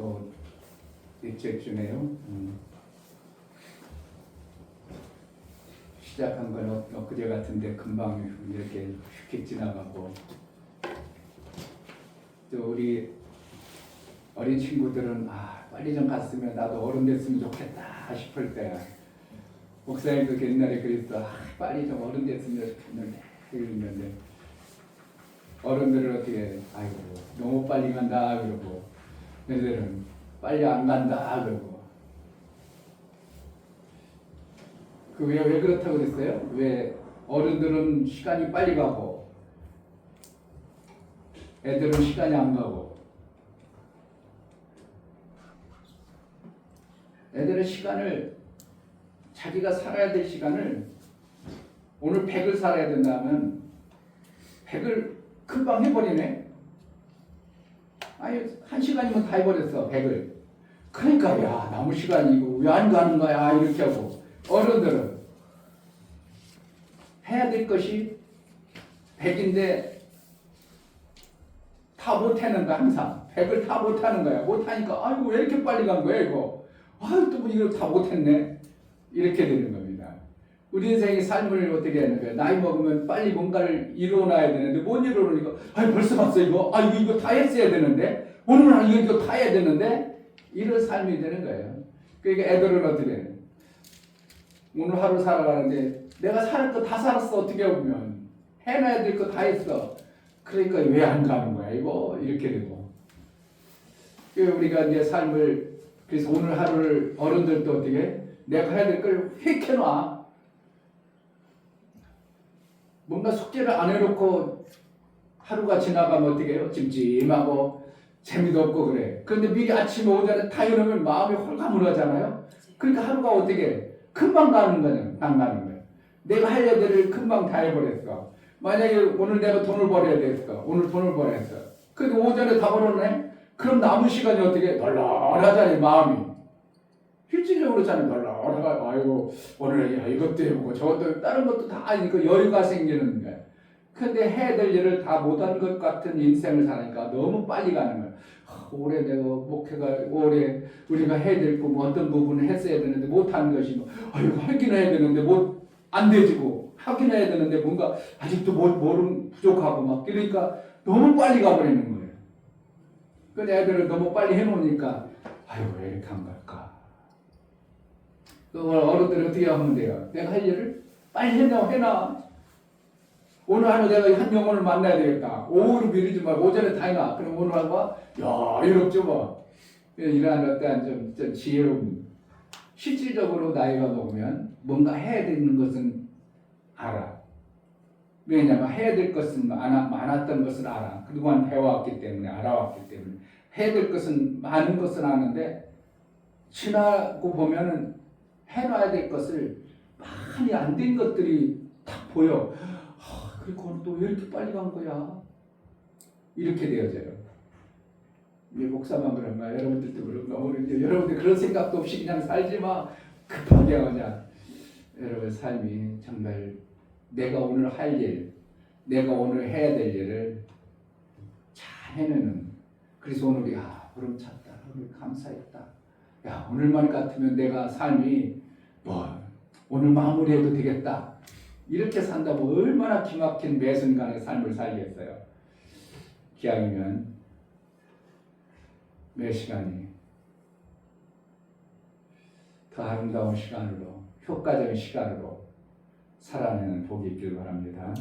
또 넷째 주네요. 시작한 건 엊그제 같은데 금방 이렇게 쉽게 지나가고, 또 우리 어린 친구들은 빨리 좀 갔으면 나도 어른 됐으면 좋겠다 싶을 때야. 목사님도 옛날에 그랬어. 빨리 좀 어른 됐으면 좋겠는데 이러는데, 어른들은 어떻게 아이고 너무 빨리 간다 그러고, 얘들은 빨리 안 간다 그러고. 그 왜 그렇다고 그랬어요? 왜 어른들은 시간이 빨리 가고 애들은 시간이 안 가고? 애들은 시간을, 자기가 살아야 될 시간을, 오늘 100을 살아야 된다면 100을 금방 해버리네. 아니 1시간이면 다 해버렸어 100을. 그러니까 야 남은 시간이 이거 왜 안 가는 거야 이렇게 하고. 어른들은 해야 될 것이 100인데 다 못하는 거야. 항상 100을 다 못하는 거야. 못하니까 아이고 왜 이렇게 빨리 간 거야 이거. 아유 또 이걸 다 못했네. 이렇게 되는 겁니다. 우리 인생의 삶을 어떻게 하는 거야. 나이 먹으면 빨리 뭔가를 이루어놔야 되는데 못 이루어놓으니까 아이 벌써 갔어 이거. 아이고 이거 다 했어야 되는데. 오늘은 이거 다 해야 되는데. 이런 삶이 되는 거예요. 그러니까 애들은 어떻게 해. 오늘 하루 살아가는데 내가 살 거 다 살았어. 어떻게 보면 해놔야 될 거 다 했어. 그러니까 왜 안 가는 거야 이거. 이렇게 되고. 우리가 이제 삶을, 그래서 오늘 하루를 어른들도 어떻게 해? 내가 해야 될 걸 휙 해놔. 뭔가 숙제를 안 해놓고 하루가 지나가면 어떻게 해요? 찜찜하고 재미도 없고 그래. 그런데 미리 아침에 오전에 다 해놓으면 마음이 홀가분하잖아요. 그러니까 하루가 어떻게 해? 금방 가는 거는 안 가는 거야. 내가 할 일들을 금방 다 해버렸어. 만약에 오늘 내가 돈을 벌어야 됐어. 오늘 돈을 벌어야 했어. 근데 오전에 다 벌었네? 그럼 남은 시간이 어떻게 널널하잖아요. 마음이. 실질적으로 그렇잖아요. 널널하고 아이고 오늘 이것도 해보고 저것도 다른 것도 다 하니까 여유가 생기는 거야. 근데 해야 될 일을 다 못한 것 같은 인생을 사니까 너무 빨리 가는 거야. 올해 내가 목회가, 올해 우리가 해야 될 거 뭐 어떤 부분을 했어야 되는데 못한 것이 뭐, 아이고 하긴 해야 되는데 못 안 되지고, 하긴 해야 되는데 뭔가 아직도 모르는 부족하고 막. 그러니까 너무 빨리 가버리는 거예요. 근데 애들을 너무 빨리 해놓으니까 아이고 왜 이렇게 한 걸까. 어른들은 어떻게 하면 돼요? 내가 할 일을 빨리 해놔. 오늘 하루 내가 한 영혼을 만나야 되겠다. 오후로 미루지 말고 오전에 다 해놔. 그럼 오늘 하루가 여유롭죠 뭐. 이러한 어떠한 좀 지혜로운. 실질적으로 나이가 먹으면 뭔가 해야 되는 것은 알아. 왜냐하면 해야 될 것은 많았던 것을 알아. 그동안 배워왔기 때문에, 알아왔기 때문에. 해야 될 것은 많은 것은 아는데 지나고 보면은 해놔야 될 것을 많이 안 된 것들이 딱 보여. 그리고 또 왜 이렇게 빨리 간 거야? 이렇게 되어져요. 이게 목사만 그런가? 여러분들도 그런가? 오늘 여러분들 그런 생각도 없이 그냥 살지 마. 급하게 하냐. 여러분 삶이 정말 내가 오늘 할 일, 내가 오늘 해야 될 일을 잘 해내는. 그래서 오늘이 보름찼다. 오늘 감사했다. 야 오늘만 같으면 내가 삶이 오늘 마무리해도 되겠다. 이렇게 산다고 얼마나 기막힌 매 순간의 삶을 살겠어요. 기왕이면 매 시간이 더 아름다운 시간으로, 효과적인 시간으로 살아내는 복이 있길 바랍니다.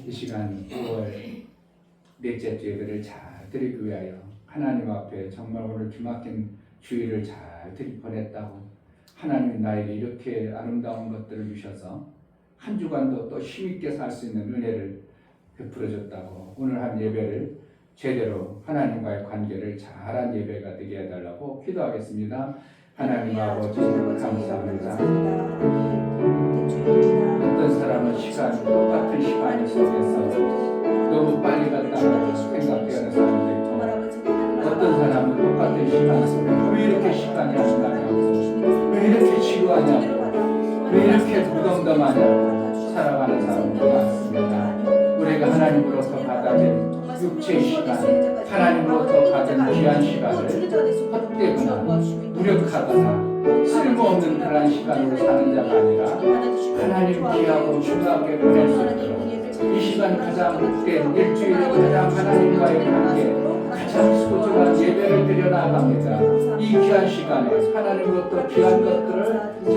이 시간 5월 넷째 주 예배를 잘 드리기 위하여 하나님 앞에 정말 오늘 기막힌 주일을 잘 보냈다고, 하나님 나에게 이렇게 아름다운 것들을 주셔서 한 주간도 또 힘있게 살 수 있는 은혜를 베풀어줬다고, 오늘 한 예배를 제대로 하나님과의 관계를 잘한 예배가 되게 해달라고 기도하겠습니다. 하나님 아버지 감사합니다. 어떤 사람은 똑같은 시간 속에서 너무 빨리 갔다고 생각되는 사람도 있고, 어떤 사람은 똑같은 시간 속에 왜 이렇게 시간이 안 가냐고, 왜 이렇게 지루하냐고, 왜 이렇게 무덤덤하냐고 살아가는 사람도 많습니다. 우리가 하나님으로부터 받아들인 육체의 시간, 하나님으로부터 받은 귀한 시간을 헛되이 무력하거나 쓸모없는 그러한 시간으로 사는 자가 아니라 하나님 귀하고 중요하게 보낼 수 있도록 이 시간 가장 복된 일주일 가장 하나님과의 관계 가장 소중한 예배를 드려나갑니다. 이 귀한 시간에 하나님으로부터 귀한 것들을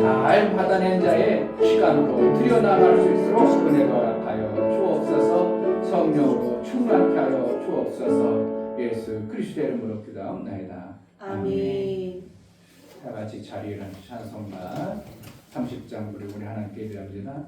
잘 받아낸 자의 시간으로 드려나갈 수 있도록 은혜가 허락하여 주옵소서. 성령으로 충만케 하여 주옵소서. 예수 그리스도의 이름으로 기도하옵나이다. 아멘. 다 같이 자리에 일어나 찬송가 30장 부르고 우리 하나님께 드립니다.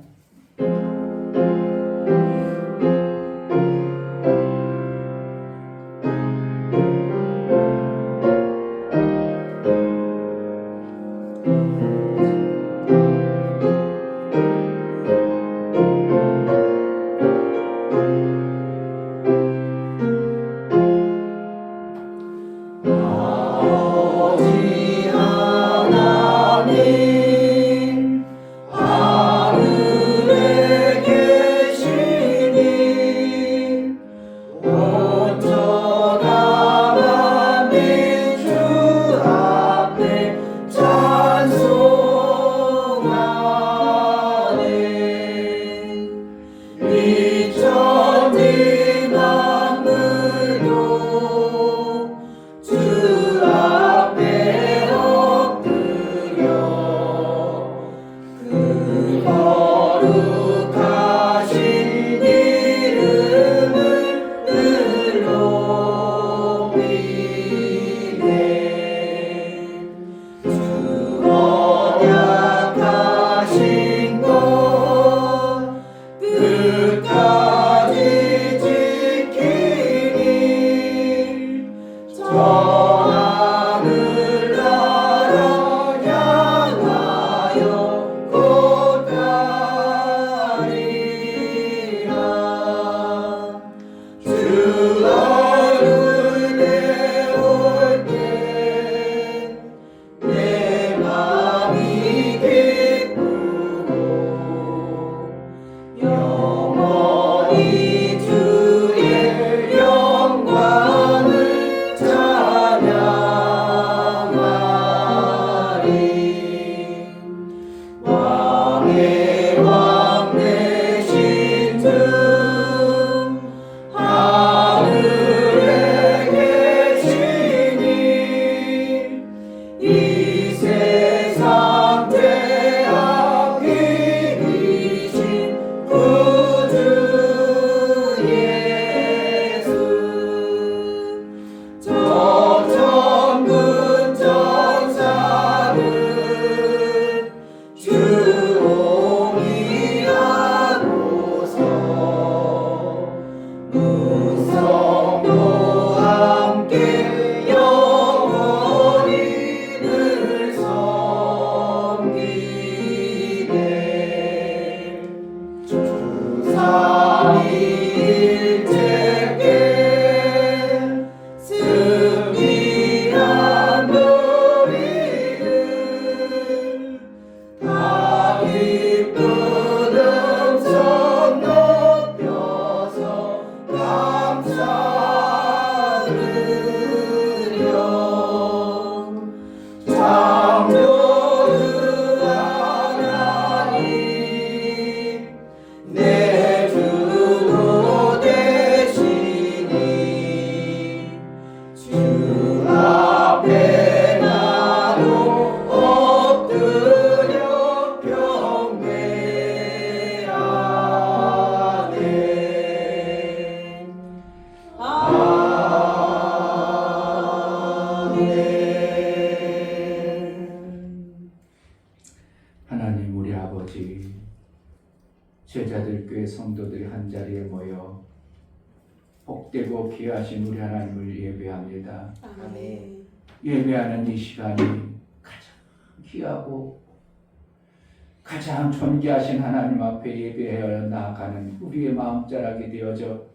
하나님 우리 아버지, 제자들 교회 성도들이 한자리에 모여 복되고 귀하신 우리 하나님을 예배합니다. 아멘. 예배하는 이 시간이 가장 귀하고 가장 존귀하신 하나님 앞에 예배하여 나아가는 우리의 마음자락이 되어져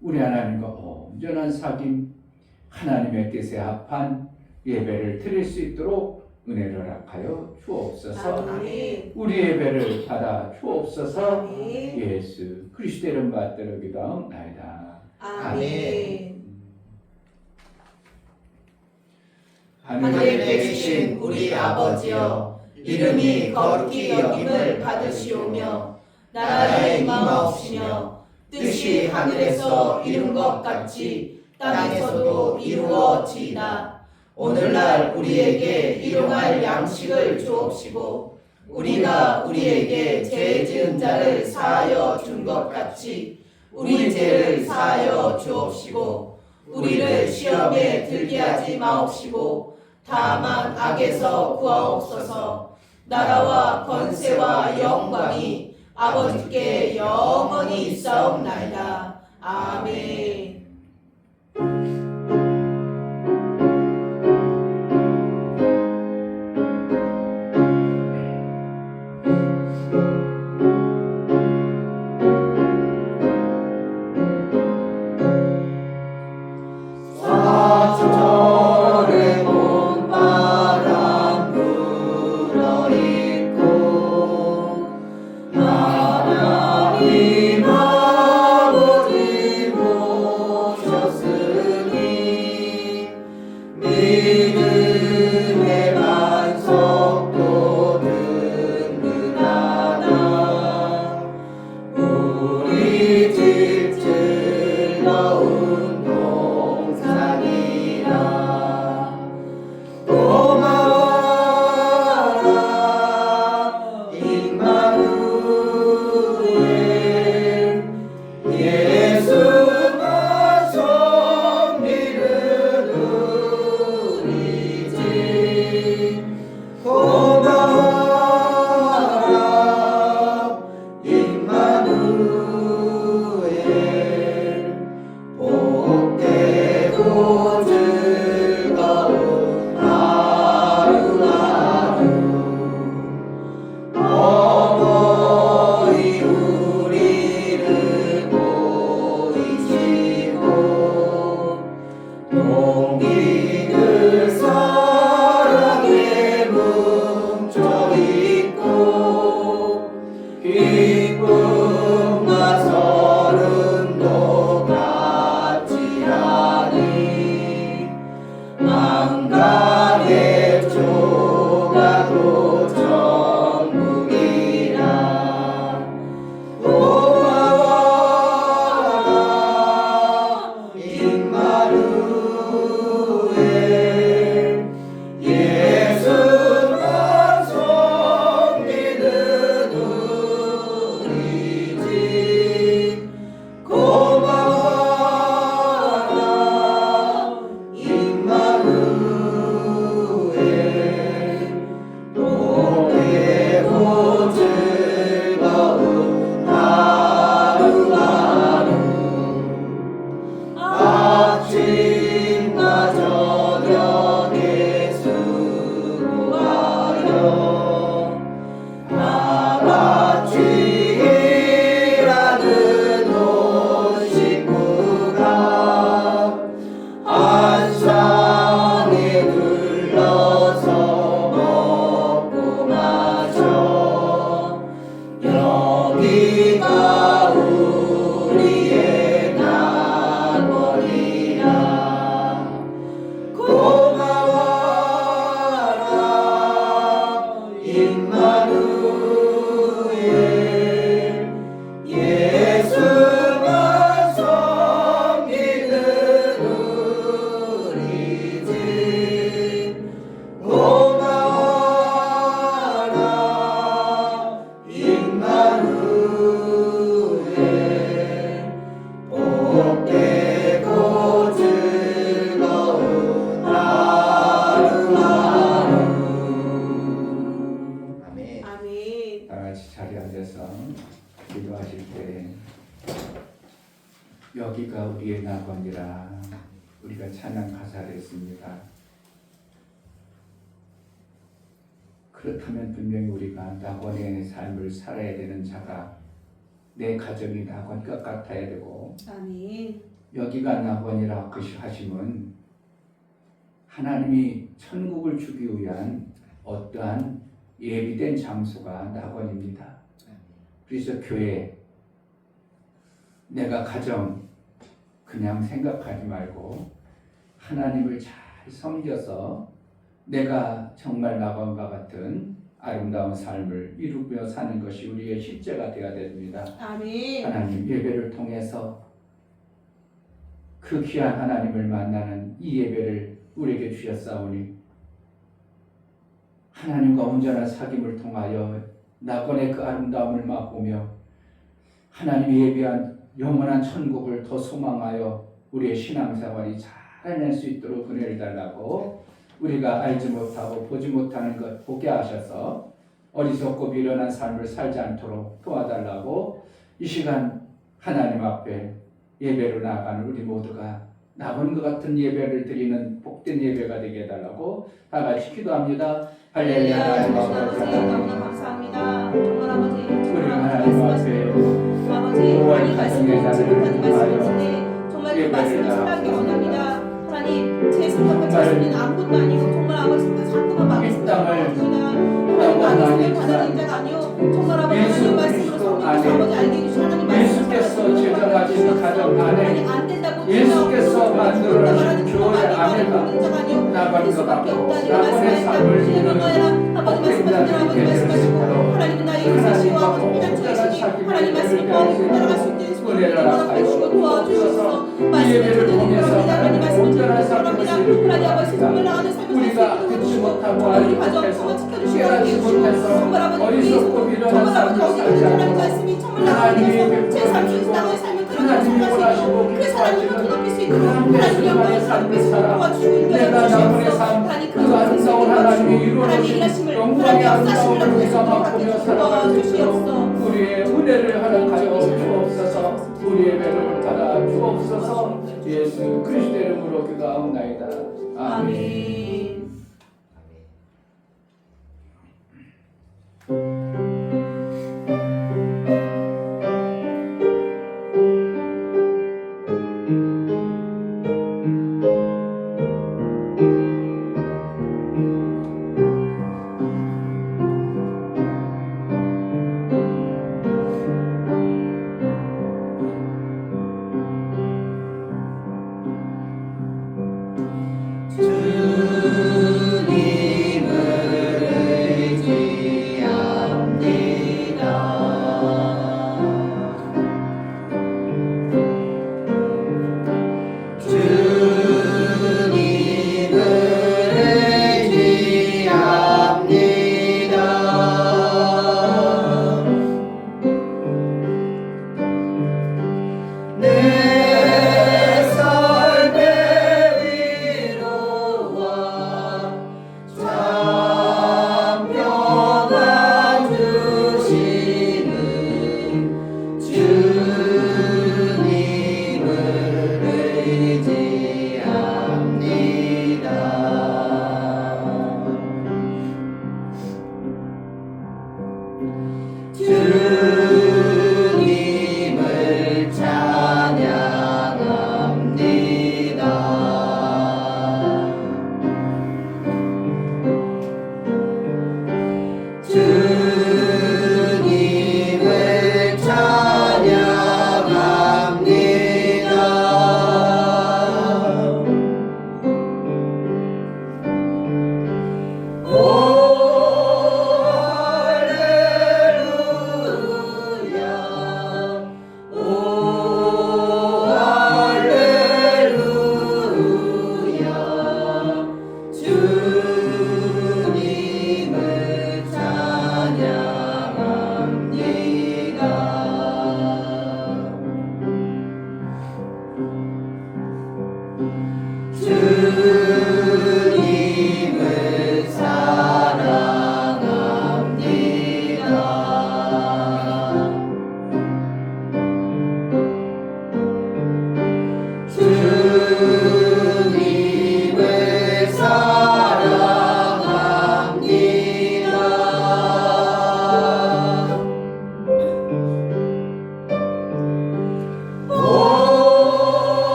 우리 하나님과 온전한 사귐, 하나님의 뜻에 합한 예배를 드릴 수 있도록 은혜를 허락하여 주옵소서. 아멘. 우리 예배를 받아 주옵소서. 아멘. 예수 그리스도의 이름 받들어 기도하옵나이다. 아멘. 하늘에 계신 우리 아버지여, 이름이 거룩히 여김을 받으시오며 나라에 임하옵시며 뜻이 하늘에서 이룬 것 같이 땅에서도 이루어지이다. 오늘날 우리에게 일용할 양식을 주옵시고 우리가 우리에게 죄 지은 자를 사하여 준 것 같이 우리 죄를 사하여 주옵시고 우리를 시험에 들게 하지 마옵시고 다만 악에서 구하옵소서. 나라와 권세와 영광이 아버지께 영원히 있사옵나이다. 아멘. 사절의 봄바람 불어있고 하나님 아버지 모셨으니 믿음의 반석도 든든하다. 우리 집 즐거운 동산이라. 고마워라 임마누엘, 예수만 섬기는 우리 집. 고마워라 임마누엘, 복되고 즐거운 하루하루. 어머니 우리를 보이시고 동기들 사랑에 뭉쳐있고 기쁨과 서름도 같이 하니 망각의 조각도 천국이라. 고마워라 임마누엘, 예수만 섬기는 우리 집. 고마워라 임마누엘, 복되고 즐거운 하루하루. 아침과 저녁에 수고하여 다같이 일하는 온 식구가 한 상에 둘러서 먹고 마셔. 여기가 우리의 낙원이라. 고마워라 임마누엘, 예수만 섬기는 우리 집. 고마워라 임마누엘, 복되고 즐거운 하루하루. 아멘. 아멘. 다 같이 자리에 앉아서 기도하실 때 여기가 우리의 낙원이라 우리가 찬양 가사를 했습니다. 그렇다면 분명히 우리가 낙원의 삶을 살아야 되는 자가 내 가정이 낙원 끝 같아야 되고 아멘. 여기가 낙원이라 하심은 하나님이 천국을 주기 위한 어떠한 예비된 장소가 낙원입니다. 그래서 교회, 내가 가정 그냥 생각하지 말고 하나님을 잘 섬겨서 내가 정말 나방과 같은 아름다운 삶을 이루며 사는 것이 우리의 실제가 되어야 됩니다. 아멘. 하나님 예배를 통해서 그 귀한 하나님을 만나는 이 예배를 우리에게 주셨사오니 하나님과 온전한 사귐을 통하여 낙원의 그 아름다움을 맛보며 하나님이 예비한 영원한 천국을 더 소망하여 우리의 신앙생활이 잘 해낼 수 있도록 은혜를 달라고 우리가 알지 못하고 보지 못하는 것 보게 하셔서 어리석고 미련한 삶을 살지 않도록 도와달라고 이 시간 하나님 앞에 예배로 나아가는 우리 모두가 나무는것 같은 예배를 드리는 복된 예배가 되게 해달라고 다 같이 기도합니다. 할렐루야. 하나님 아버지 너무나 감사합니다. 정말 아버지 우리 정말 하나님 말씀하시고 앞에 아버지 오월 이 말씀을 가정의 지금까지 자리를 말씀하시네 정말 그 말씀을 생각하기 원합니다. 하나님 제 생각과 제 소리는 아무것도 아니고 정말 아버지 생각 자꾸만 막으시다 원합니다. 하나님 말씀을 받아들인 자가 아니요 정말 아버지 하나님 말씀으로 성경도 아버지 알게 해주신 하나님 예수께서 제정하신 가정 안에 안 된다고 예수께서 만들어주신 교회 안에가 나발과 수밖에 같고 없다는 나발의 삶을 이루는 아버지 말씀하시고 아버지 말씀하시고 하나님은 나의 인생시와 아버지 피난처이시니 하나님 말씀을 더하게 따라갈 수 있는 은혜를 허락하시고 도와주셔서 말씀을 듣는 그럽니다. 하나님 말씀을 듣는 그럽니다. 하나님 아버지 정말 나가는 삶을 우리가 살수 듣지 있도록 못하고 우리 알지 가정 못해서 정말 지켜주시고 깨닫지 함께해주시고 못해서 정말 아버지 어리석고 정말 미련한 아버지 삶을 어디 살지 하나님 않고 말씀이 정말 나가면서 제 삶 속에서 나의 삶을 하나님이 원하시고 그 사람을 더 높일 수 있도록 하나님의 하나님 영광의 삶을 삶을 살아 도와주시고 내가 나무의 인도해 삶 주시옵소서. 그 아름다운 하나님이 이루어진 영광의 아름다움을 우리가 맛보며 살아갈 수 있도록 우리의 은혜를 허락하여 주옵소서. 우리의 배를 받아 주옵소서. 예수 그리스도의 이름으로 기도하옵나이다. 아멘. 아멘. 주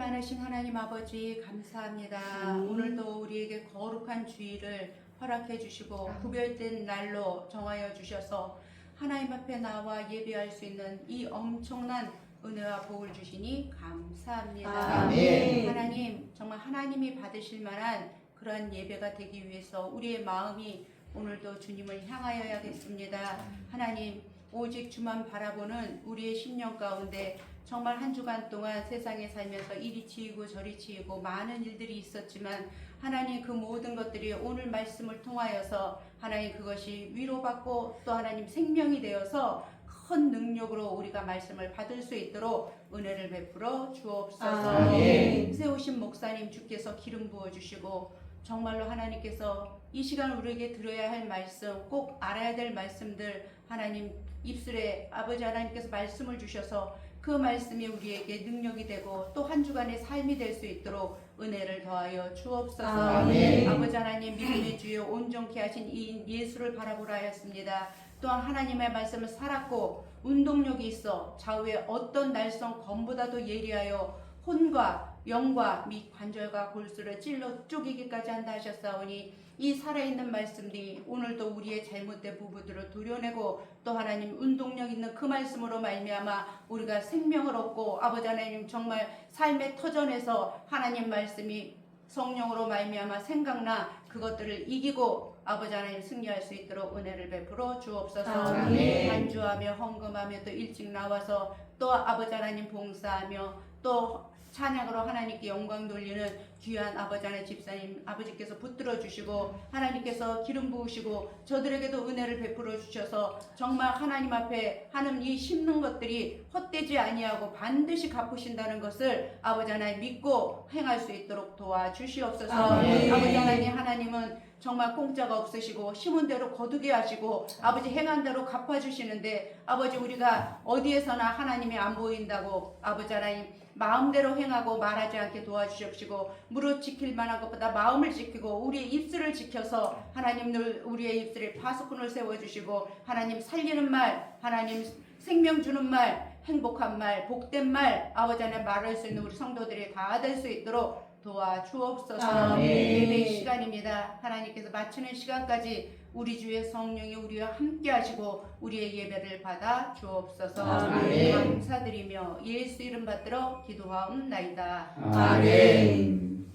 많으신 하나님 아버지 감사합니다. 오늘도 우리에게 거룩한 주일을 허락해 주시고 구별된 날로 정하여 주셔서 하나님 앞에 나와 예배할 수 있는 이 엄청난 은혜와 복을 주시니 감사합니다. 아멘. 하나님 정말 하나님이 받으실 만한 그러한 예배가 되기 위해서 우리의 마음이 오늘도 주님을 향하여야겠습니다. 하나님 오직 주만 바라보는 우리의 심령 가운데 정말 한 주간 동안 세상에 살면서 이리 치이고 저리 치이고 많은 일들이 있었지만 하나님 그 모든 것들이 오늘 말씀을 통하여서 하나님 그것이 위로받고 또 하나님 생명이 되어서 큰 능력으로 우리가 말씀을 받을 수 있도록 은혜를 베풀어 주옵소서. 아멘. 세우신 목사님 주께서 기름 부어주시고 정말로 하나님께서 이 시간 우리에게 들어야 할 말씀 꼭 알아야 될 말씀들 하나님 입술에 아버지 하나님께서 말씀을 주셔서 그 말씀이 우리에게 능력이 되고 또 한 주간의 삶이 될 수 있도록 은혜를 더하여 주옵소서. 아멘. 아버지 하나님 믿음의 주여 온전케 하신 이 예수를 바라보라 하였습니다. 또한 하나님의 말씀을 살았고 운동력이 있어 좌우의 어떤 날성 검보다도 예리하여 혼과 영과 및 관절과 골수를 찔러 쪼개기까지 한다 하셨사오니 이 살아있는 말씀이 오늘도 우리의 잘못된 부분들을 도려내고 또 하나님 운동력 있는 그 말씀으로 말미암아 우리가 생명을 얻고 아버지 하나님 정말 삶의 터전에서 하나님 말씀이 성령으로 말미암아 생각나 그것들을 이기고 아버지 하나님 승리할 수 있도록 은혜를 베풀어 주옵소서. 아멘. 간주하며 헌금하며 또 일찍 나와서 또 아버지 하나님 봉사하며 또 찬양으로 하나님께 영광 돌리는 귀한 아버지 하나님 집사님 아버지께서 붙들어 주시고 하나님께서 기름 부으시고 저들에게도 은혜를 베풀어 주셔서 정말 하나님 앞에 하는 이 심는 것들이 헛되지 아니하고 반드시 갚으신다는 것을 아버지 하나님 믿고 행할 수 있도록 도와주시옵소서. 아멘. 아버지 하나님은 정말 공짜가 없으시고 심은 대로 거두게 하시고 아버지 행한 대로 갚아주시는데 아버지 우리가 어디에서나 하나님이 안 보인다고 아버지 하나님 마음대로 행하고 말하지 않게 도와주십시고 무릇 지킬 만한 것보다 마음을 지키고 우리의 입술을 지켜서 하나님 늘 우리의 입술에 파수꾼을 세워주시고 하나님 살리는 말 하나님 생명 주는 말 행복한 말 복된 말 아버지 하나님 말할 수 있는 우리 성도들이 다 될 수 있도록 도와주옵소서. 아멘. 예배의 시간입니다. 하나님께서 마치는 시간까지 우리 주의 성령이 우리와 함께 하시고 우리의 예배를 받아 주옵소서. 아멘. 감사드리며 예수 이름 받들어 기도하옵나이다. 아멘.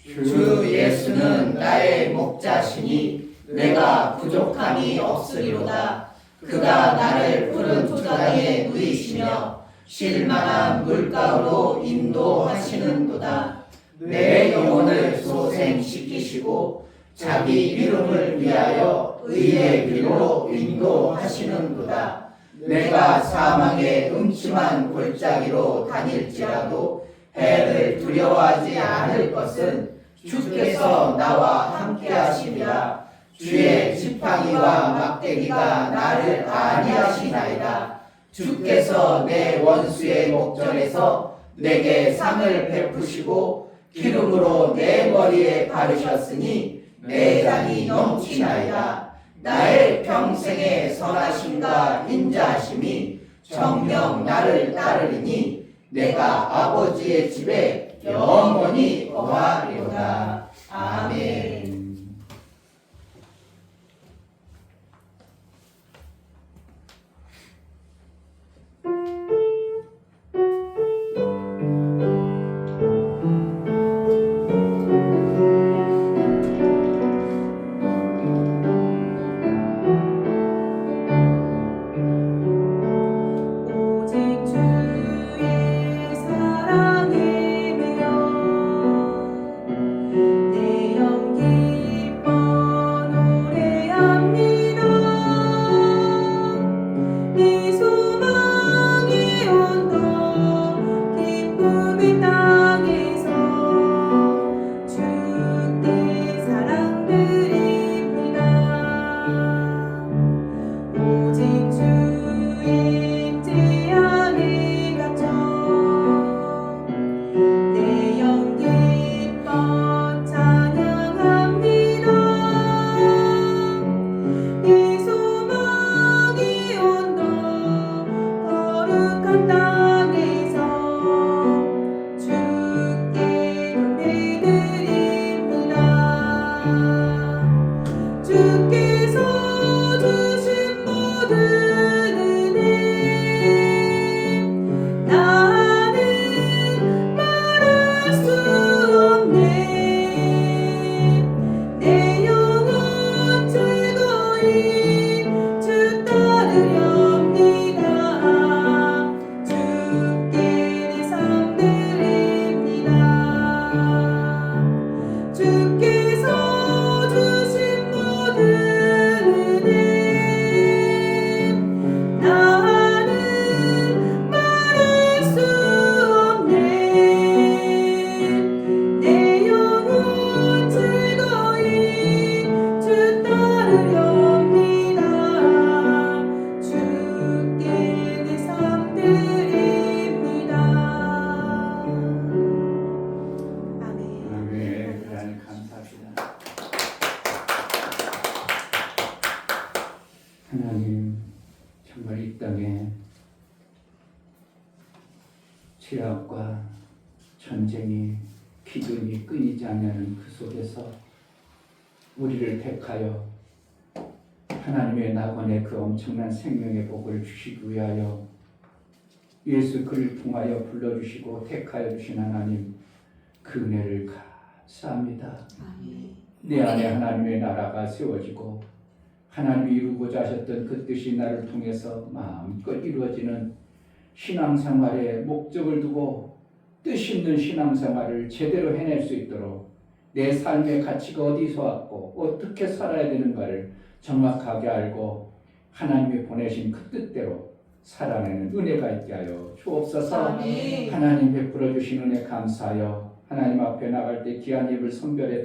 주 예수는 나의 목자시니 내가 부족함이 없으리로다. 그가 나를 푸른 토자에 누이시며 쉴만한 물가로 인도하시는도다. 내 영혼을 소생시키시고 자기 이름을 위하여 의의 길로 인도하시는도다. 내가 사망의 음침한 골짜기로 다닐지라도 해를 두려워하지 않을 것은 주께서 나와 함께하시리라. 주의 지팡이와 막대기가 나를 안위하시나이다. 주께서 내 원수의 목전에서 내게 상을 베푸시고 기름으로 내 머리에 바르셨으니 내 잔이 넘치나이다. 나의 평생의 선하심과 인자하심이 정녕 나를 따르리니 내가 아버지의 집에 영원히 거하리로다. 아멘. 오직 주의 사랑에 매여 나는 말할 수 없네. 내 영혼 즐거이 주 따르렵니다. 주께 내 삶 드립니다. 주께서 주신 모든 은혜 나는 말할 수 없네. 내 영혼 즐거이 주 따르렵니다. 주께 내 삶 드립니다. 아멘. 아멘. 하나님 감사합니다. 하나님 정말 이 땅에 죄악과 전쟁이 기근이 끊이지 않는 그 속에서 우리를 택하여 하나님의 낙원의 그 엄청난 생명의 복을 주시기 위하여 예수 그를 통하여 불러주시고 택하여 주신 하나님 그 은혜를 감사합니다. 아멘. 내 안에 하나님의 나라가 세워지고 하나님이 이루고자 하셨던 그 뜻이 나를 통해서 마음껏 이루어지는 신앙생활에 목적을 두고 뜻 있는 신앙생활을 제대로 해낼 수 있도록 내 삶의 가치가 어디서 왔고 어떻게 살아야 되는가를 정확하게 알고 하나님이 보내신 그 뜻대로 살아내는 은혜가 있게 하여 주옵소서. 아멘. 하나님 베풀어 주신 은혜 감사하여 하나님 앞에 나갈 때 귀한 입을 선별해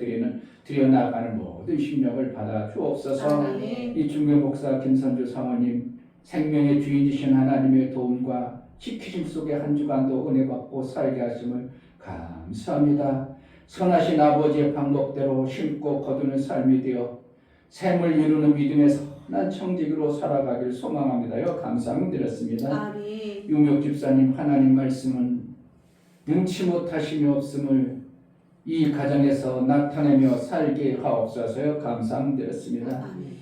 드려 나가는 모든 심령을 받아 주옵소서. 아멘. 이중교 목사 김선주 사모님 생명의 주인이신 하나님의 도움과 지키심 속에 한 주간도 은혜 받고 살게 하심을 감사합니다. 선하신 아버지의 방법대로 심고 거두는 삶이 되어 샘을 이루는 믿음의 선한 청직으로 살아가길 소망합니다요. 감사드렸습니다. 아멘. 용역 집사님 하나님 말씀은 능치 못하심이 없음을 이 가정에서 나타내며 살게 하옵소서요. 감사드렸습니다. 아멘.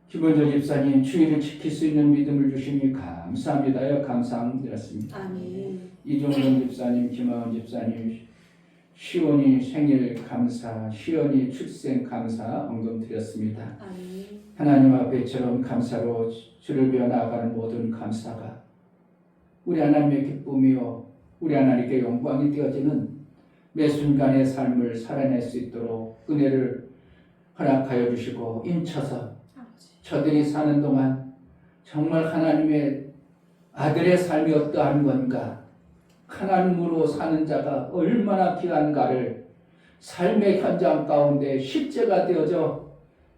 김원조 집사님 주의를 지킬 수 있는 믿음을 주시니 감사합니다요. 감사드렸습니다. 아멘. 이종선 집사님, 김하은 집사님 시온이 생일 감사, 시온이 출생 감사 언금 드렸습니다. 아멘. 하나님 앞에처럼 감사로 주를 배워 나아가는 모든 감사가 우리 하나님의 기쁨이요 우리 하나님께 영광이 되어지는 매 순간의 삶을 살아낼 수 있도록 은혜를 허락하여 주시고 인쳐서 저들이 사는 동안 정말 하나님의 아들의 삶이 어떠한 건가, 하나님으로 사는 자가 얼마나 귀한가를 삶의 현장 가운데 실제가 되어져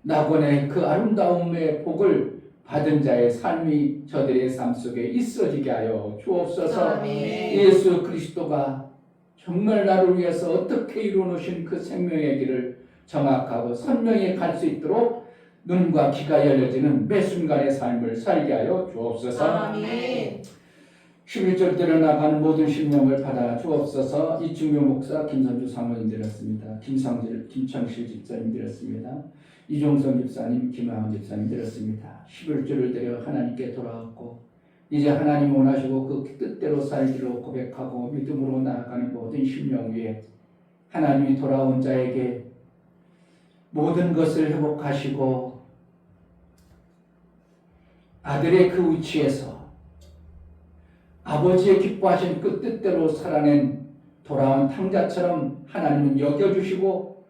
낙원의 그 아름다움의 복을 받은 자의 삶이 저들의 삶 속에 있어지게 하여 주옵소서. 아멘. 예수 그리스도가 정말 나를 위해서 어떻게 이루어놓으신 그 생명의 길을 정확하고 선명히 갈 수 있도록 눈과 귀가 열려지는 매 순간의 삶을 살게 하여 주옵소서. 아멘. 11절대로 나가는 모든 심령을 받아 주옵소서. 이충교 목사 김선주 사모님 드렸습니다. 김창실 집사님 드렸습니다. 이종선 집사님, 김하은 집사님 드렸습니다. 11절을 드려 하나님께 돌아왔고 이제 하나님 원하시고 그 뜻대로 살기로 고백하고 믿음으로 나아가는 모든 심령 위에 하나님이 돌아온 자에게 모든 것을 회복하시고 아들의 그 위치에서 아버지의 기뻐하신 그 뜻대로 살아낸 돌아온 탕자처럼 하나님은 여겨주시고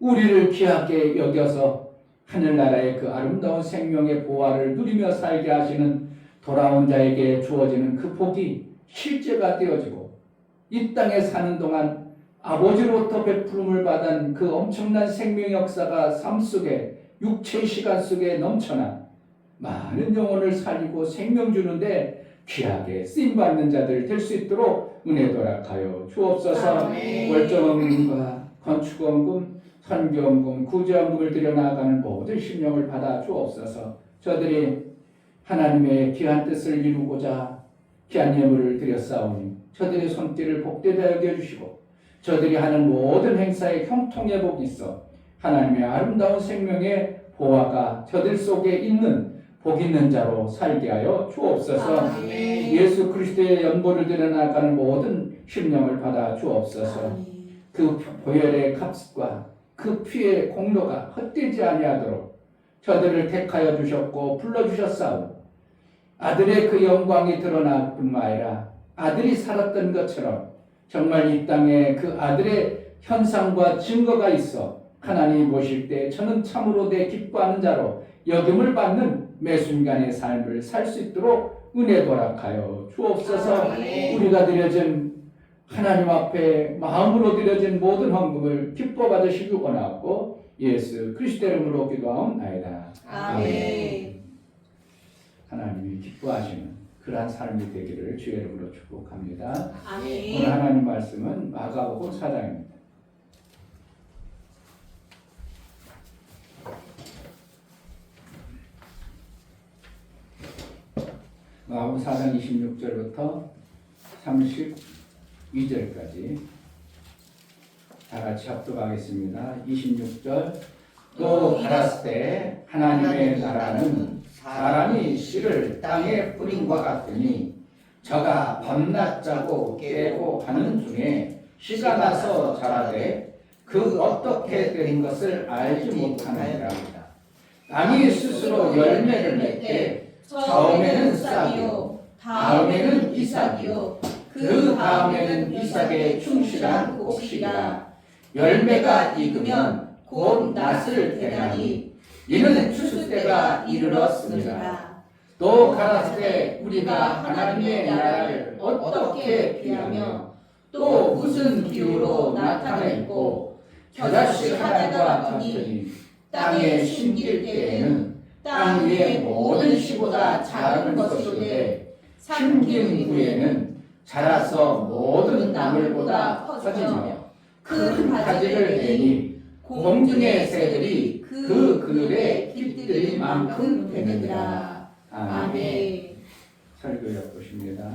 우리를 귀하게 여겨서 하늘나라의 그 아름다운 생명의 보화를 누리며 살게 하시는 돌아온 자에게 주어지는 그 복이 실제가 되어지고 이 땅에 사는 동안 아버지로부터 베풀음을 받은 그 엄청난 생명 역사가 삶 속에 육체의 시간 속에 넘쳐나 많은 영혼을 살리고 생명 주는데 귀하게 쓰임받는 자들 될 수 있도록 은혜 도락하여 주옵소서. 아멘. 월정원금과 건축원금, 선교원금, 구제원금을 들여 나아가는 모든 심령을 받아 주옵소서. 저들이 하나님의 귀한 뜻을 이루고자 귀한 예물을 드렸사오니 저들의 손길을 복되게 여겨주시고 저들이 하는 모든 행사에 형통의 복이 있어 하나님의 아름다운 생명의 보화가 저들 속에 있는 복 있는 자로 살게 하여 주옵소서. 아멘. 예수 그리스도의 연보를 드러나가는 모든 심령을 받아 주옵소서. 아멘. 그 보혈의 값과 그 피의 공로가 헛되지 아니하도록 저들을 택하여 주셨고 불러주셨사오. 아들의 그 영광이 드러날 뿐만 아니라 아들이 살았던 것처럼 정말 이 땅에 그 아들의 현상과 증거가 있어 하나님 보실 때 저는 참으로 내 기뻐하는 자로 여김을 받는 매 순간의 삶을 살 수 있도록 은혜 도락하여 주옵소서. 아멘. 우리가 드려진 하나님 앞에 마음으로 드려진 모든 헌금을 기뻐 받으시기 원하고 예수 그리스도 이름으로 기도하옵나이다. 아멘. 하나님이 기뻐하시는 그러한 삶이 되기를 주의 이름으로 축복합니다. 아멘. 오늘 하나님 말씀은 마가복음 4장입니다. 마가복음 4장 26절부터 32절까지 다 같이 합독하겠습니다. 26절 또 가라사대 하나님의 나라는 사람이 씨를 땅에 뿌린 것 같으니 저가 밤낮 자고 깨고 하는 중에 씨가 나서 자라되 그 어떻게 된 것을 알지 못하느니라. 땅이 스스로 열매를 맺되 처음에는 싹이요 다음에는 이삭이요 그 다음에는 이삭의 충실한 곡식이라. 열매가 익으면 곧 낫을 대나니 이는 추수 때가 이르렀습니다. 또 가라사대 우리가 하나님의 나라를 어떻게 비하며 또 무슨 비유로 나타내고 겨자씨 하나가 같으니 땅에 심길 때에는 땅 위의 모든 씨보다 작은 것이로되 심긴 후에는 자라서 모든 나물보다 커지며 큰 가지를 내니 공중의 새들이 그 그늘에 깃들일 만큼 되느니라. 아멘. 설교해 보십니다.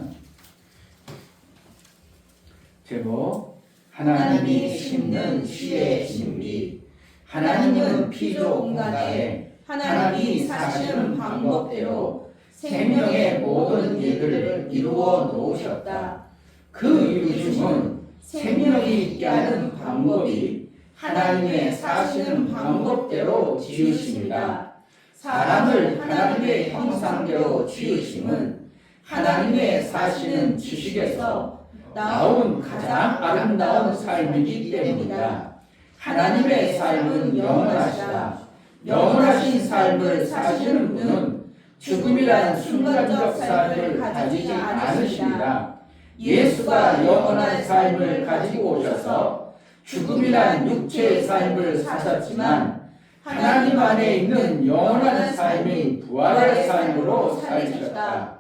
제목 하나님이 심는 씨의 신비. 하나님은 피조 공간에 하나님이 사시는 방법대로 생명의 모든 일들을 이루어 놓으셨다. 그 이루심은 생명이 있게 하는 방법이 하나님의 사시는 방법대로 지으십니다. 사람을 하나님의 형상대로 지으심은 하나님의 사시는 지식에서 나온 가장 아름다운 삶이기 때문이다. 하나님의 삶은 영원하시다. 영원하신 삶을 사시는 분은 죽음이란 순간적 삶을 가지지 않으십니다. 예수가 영원한 삶을 가지고 오셔서 죽음이란 육체의 삶을 사셨지만 하나님 안에 있는 영원한 삶인 부활의 삶으로 살리셨다.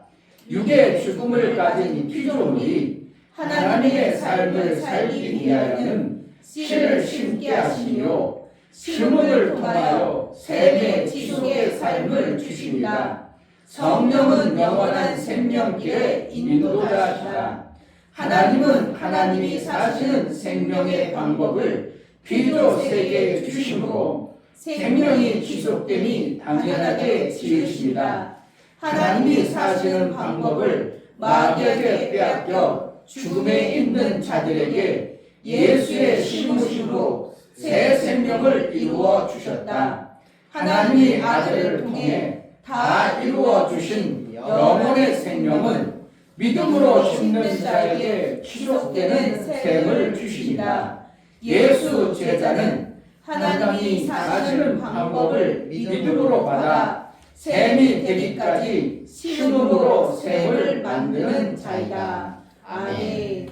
육의 죽음을 가진 피조물이 하나님의 삶을 살기 위하여는 씨를 심게 하시며 심음을 통하여 샘의 지속의 삶을 주십니다. 성령은 영원한 생명길의 인도자시다. 하나님은 하나님이 사시는 생명의 방법을 피조 세계에 주심으로 생명이 지속됨이 당연하게 지으십니다. 하나님이 사시는 방법을 마귀에게 빼앗겨 죽음에 있는 자들에게 예수의 심으심으로 새 생명을 이루어 주셨다. 하나님이 아들을 통해 다 이루어 주신 영혼의 생명은 믿음으로 심는 자에게 지속되는 샘을 주십니다. 예수 제자는 하나님이 사시는 방법을 믿음으로 받아 샘이 되기까지 심음으로 샘을 만드는 자이다. 아멘.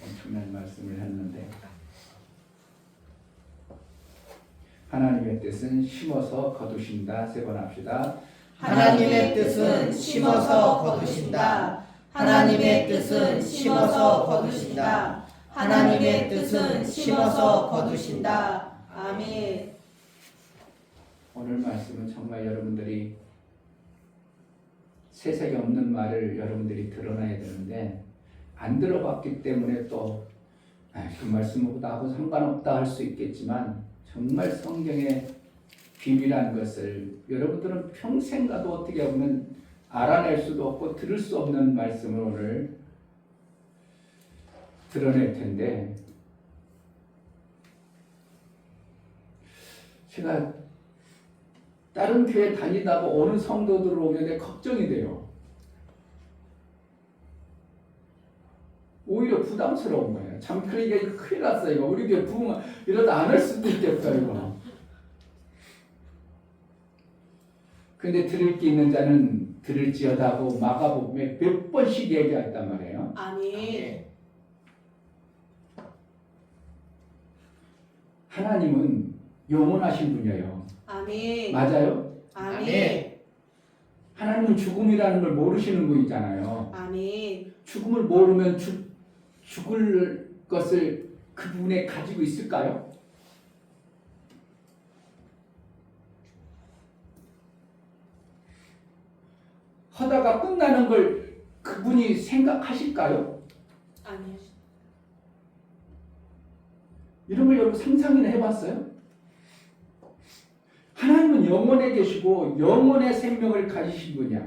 엄청난 말씀을 했는데 하나님의 뜻은 심어서 거두신다. 세 번 합시다. 하나님의 뜻은 심어서 거두신다. 하나님의 뜻은 심어서 거두신다. 하나님의 뜻은 심어서 거두신다. 아멘. 오늘 말씀은 정말 여러분들이 세상에 없는 말을 여러분들이 드러나야 되는데 안 들어봤기 때문에 또 그 말씀보다 하고 상관없다 할 수 있겠지만 정말 성경에 비밀한 것을 여러분들은 평생 가도 어떻게 보면 알아낼 수도 없고 들을 수 없는 말씀을 오늘 드러낼 텐데, 제가 다른 교회 다니다가 오는 성도들 오면 내 걱정이 돼요. 오히려 부담스러운 거예요. 참, 그러니까 이거 큰일 났어. 이거 우리 교회 부흥 이러다 안 할 수도 있겠다 이거. 근데 들을 게 있는 자는 들을지어다고 마가복음에 몇 번씩 얘기했단 말이에요. 아멘. 하나님은 영원하신 분이에요. 아멘. 맞아요? 아멘. 하나님은 죽음이라는 걸 모르시는 분이잖아요. 아멘. 죽음을 모르면 죽을 것을 그분에 가지고 있을까요? 하다가 끝나는 걸 그분이 생각하실까요? 아멘. 이런 걸 여러분 상상이나 해봤어요? 하나님은 영원에 계시고 영원의 생명을 가지신 분이야.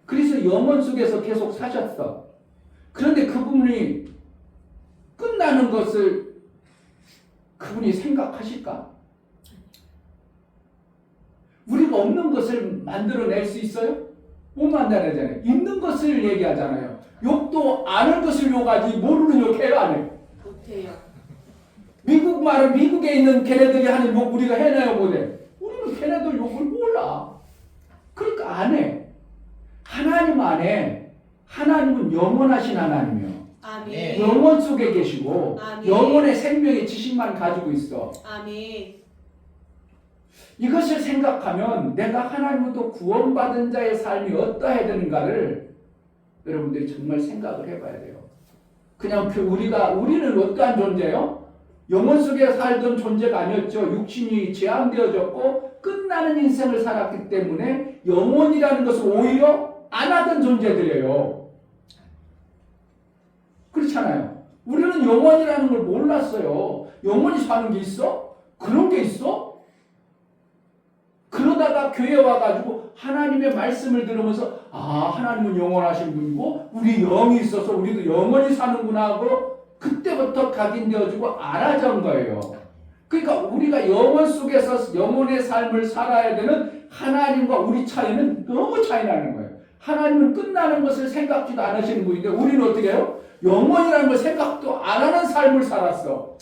그래서 영원 속에서 계속 사셨어. 그런데 그분이 끝나는 것을 그분이 생각하실까? 우리가 없는 것을 만들어낼 수 있어요? 못 만들어내잖아요. 있는 것을 얘기하잖아요. 욕도 아는 것을 욕하지 모르는 욕 해요, 안 해요? 못해요. 미국 말은 미국에 있는 걔네들이 하는 욕 우리가 해내요, 못해? 우리는 걔네들 욕을 몰라. 그러니까 안 해. 하나님 안에 하나님은 영원하신 하나님이요. 아멘. 영원 속에 계시고 아멘. 영원의 생명의 지식만 가지고 있어. 아멘. 이것을 생각하면 내가 하나님으로부터 구원받은 자의 삶이 어떠해야 되는가를 여러분들이 정말 생각을 해봐야 돼요. 그냥 우리는 어떠한 존재요? 영혼 속에 살던 존재가 아니었죠. 육신이 제한되어졌고 끝나는 인생을 살았기 때문에 영혼이라는 것을 오히려 안 하던 존재들이에요. 그렇잖아요. 우리는 영혼이라는 걸 몰랐어요. 영혼이 사는 게 있어? 그런 게 있어? 그러다가 교회 와가지고 하나님의 말씀을 들으면서 하나님은 영원하신 분이고 우리 영이 있어서 우리도 영원히 사는구나 하고 그때부터 각인되어지고 알아진 거예요. 그러니까 우리가 영혼 속에서 영혼의 삶을 살아야 되는 하나님과 우리 차이는 너무 차이 나는 거예요. 하나님은 끝나는 것을 생각지도 않으시는 분인데 우리는 어떻게 해요? 영혼이라는 걸 생각도 안 하는 삶을 살았어.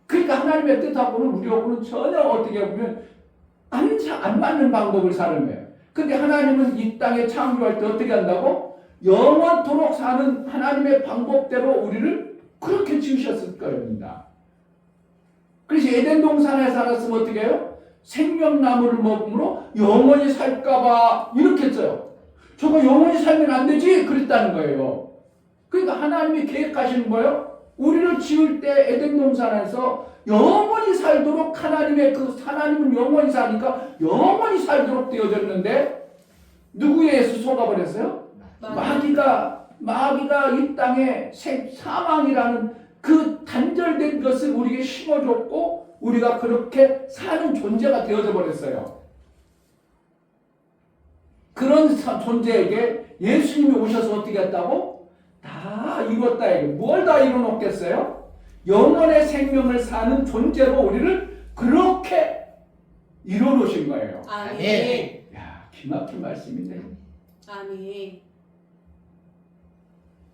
그러니까 하나님의 뜻하고는 우리하고는 전혀 어떻게 보면 안 맞는 방법을 사는 거예요. 근데 하나님은 이 땅에 창조할 때 어떻게 한다고? 영원토록 사는 하나님의 방법대로 우리를 그렇게 지으셨을 겁니다. 그래서 에덴 동산에 살았으면 어떻게 해요? 생명나무를 먹음으로 영원히 살까봐 이렇게 했어요. 저거 영원히 살면 안 되지? 그랬다는 거예요. 그러니까 하나님이 계획하시는 거예요. 우리를 지을 때 에덴 동산에서 영원히 살도록 하나님은 영원히 사니까 영원히 살도록 되어졌는데 누구에 속아버렸어요? 마귀가 이 땅에 사망이라는 그 단절된 것을 우리에게 심어줬고 우리가 그렇게 사는 존재가 되어져 버렸어요. 그런 존재에게 예수님이 오셔서 어떻게 했다고? 다 이뤘다. 뭘 다 이뤄놓겠어요? 영원의 생명을 사는 존재로 우리를 그렇게 이뤄놓으신 거예요. 아멘. 야, 기막힌 말씀인데. 아멘.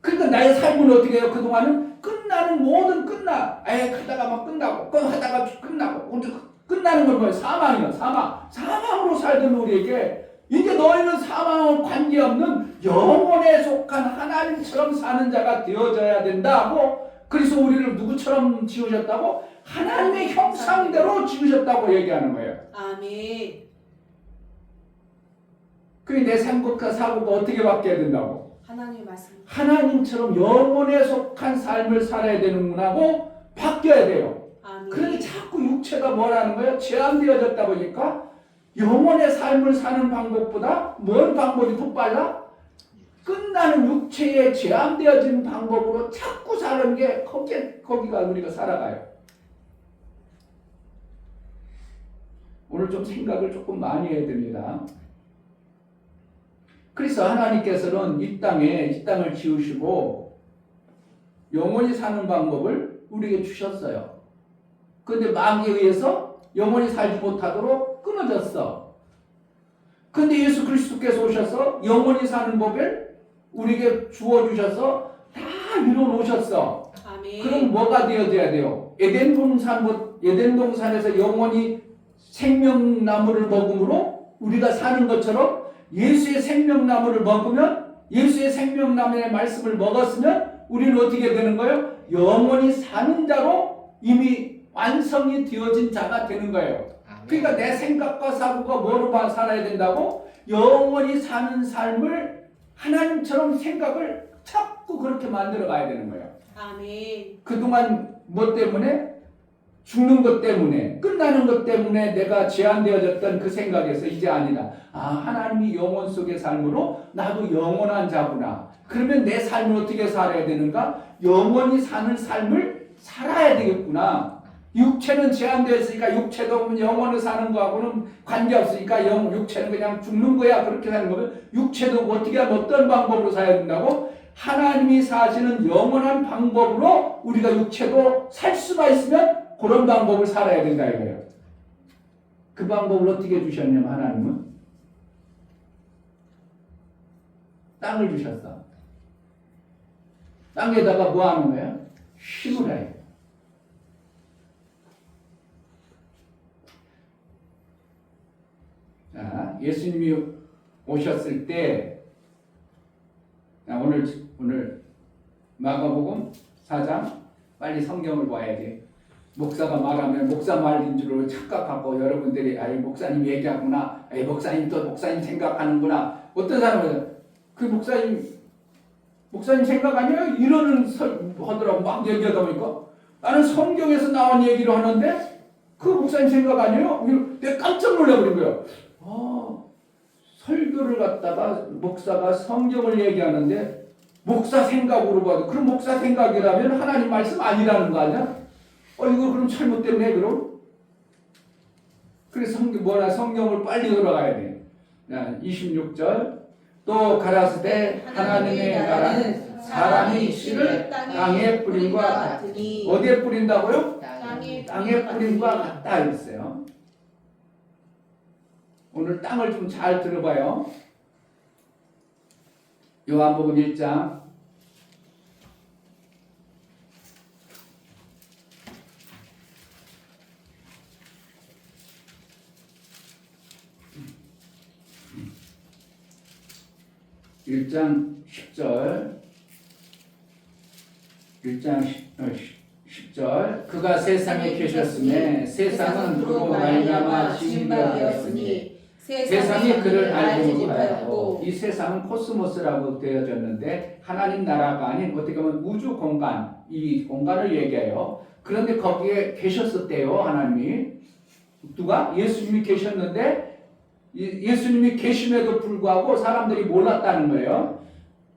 그러니까 나의 삶은 어떻게 해요? 그동안은 끝나는 모든 하다가 막 끝나고 하다가 끝나고 끝나는 건 뭐예요? 사망이요. 사망으로 살던 우리에게 이제 너희는 사망과 관계없는 영혼에 속한 하나님처럼 사는 자가 되어져야 된다고. 그래서 우리를 누구처럼 지으셨다고? 하나님의 형상대로 지으셨다고 얘기하는 거예요. 아멘. 그게 내 생각과 사고가 어떻게 바뀌어야 된다고? 하나님의 말씀. 하나님처럼 영혼에 속한 삶을 살아야 되는구나고 바뀌어야 돼요. 아멘. 그런데 자꾸 육체가 뭐라는 거예요? 제한되어졌다 보니까 영혼의 삶을 사는 방법보다 뭔 방법이 더 빨라? 끝나는 육체에 제한되어진 방법으로 자꾸 사는 게 거기가 우리가 살아가요. 오늘 좀 생각을 조금 많이 해야 됩니다. 그래서 하나님께서는 이 땅을 지으시고 영원히 사는 방법을 우리에게 주셨어요. 그런데 마귀에 의해서 영원히 살지 못하도록 끊어졌어. 근데 예수 그리스도께서 오셔서 영원히 사는 법을 우리에게 주어주셔서 다 이뤄놓으셨어. 아멘. 그럼 뭐가 되어져야 돼요? 에덴 동산에서 영원히 생명나무를 먹음으로 우리가 사는 것처럼 예수의 생명나무를 먹으면, 예수의 생명나무의 말씀을 먹었으면 우리는 어떻게 되는 거예요? 영원히 사는 자로 이미 완성이 되어진 자가 되는 거예요. 그러니까 내 생각과 사고가 뭐로 살아야 된다고? 영원히 사는 삶을 하나님처럼 생각을 자꾸 그렇게 만들어 가야 되는 거예요. 아멘. 그동안 뭐 때문에? 죽는 것 때문에, 끝나는 것 때문에 내가 제한되어졌던 그 생각에서 이제 아니다. 하나님이 영원 속의 삶으로 나도 영원한 자구나. 그러면 내 삶을 어떻게 살아야 되는가? 영원히 사는 삶을 살아야 되겠구나. 육체는 제한되었으니까 육체도 영원히 사는 거하고는 관계없으니까 육체는 그냥 죽는 거야. 그렇게 사는 거면 육체도 어떻게 하면 어떤 방법으로 살아야 된다고? 하나님이 사시는 영원한 방법으로 우리가 육체도 살 수가 있으면 그런 방법을 살아야 된다 이거예요. 그 방법을 어떻게 주셨냐면 하나님은 땅을 주셨어. 땅에다가 뭐 하는 거예요? 심으라 해요. 자, 예수님이 오셨을 때 오늘 마가복음 4장 빨리 성경을 봐야지. 목사가 말하면 목사 말인 줄로 착각하고 여러분들이 목사님 얘기하구나. 목사님 또 목사님 생각하는구나. 어떤 사람은 그 목사님 생각 아니에요? 이러는 하더라고. 막 얘기하다 보니까 나는 성경에서 나온 얘기를 하는데 그 목사님 생각 아니에요? 내가 깜짝 놀라버린 거예요. 설교를 갖다가 목사가 성경을 얘기하는데 목사 생각으로 봐도 그럼 목사 생각이라면 하나님 말씀 아니라는 거 아니야? 이거 그럼 잘못됐네 그럼? 그래서 성경을 빨리 돌아가야 돼. 26절 또 가라사대 하나님의 나라는 사람이 씨를 땅에 뿌림과 같으니. 어디에 뿌린다고요? 땅에 뿌림과 같다 이랬어요. 오늘 땅을 좀 잘 들어봐요. 요한복음 1장 1장 10절 10절 그가 세상에 계셨음에 세상은 그로 말미암아 지은 바 되었으니 세상이 그를 알지 못하였고. 이 세상은 코스모스라고 되어졌는데 하나님 나라가 아닌 어떻게 보면 우주 공간, 이 공간을 얘기해요. 그런데 거기에 계셨었대요. 하나님이. 누가? 예수님이 계셨는데 예수님이 계심에도 불구하고 사람들이 몰랐다는 거예요.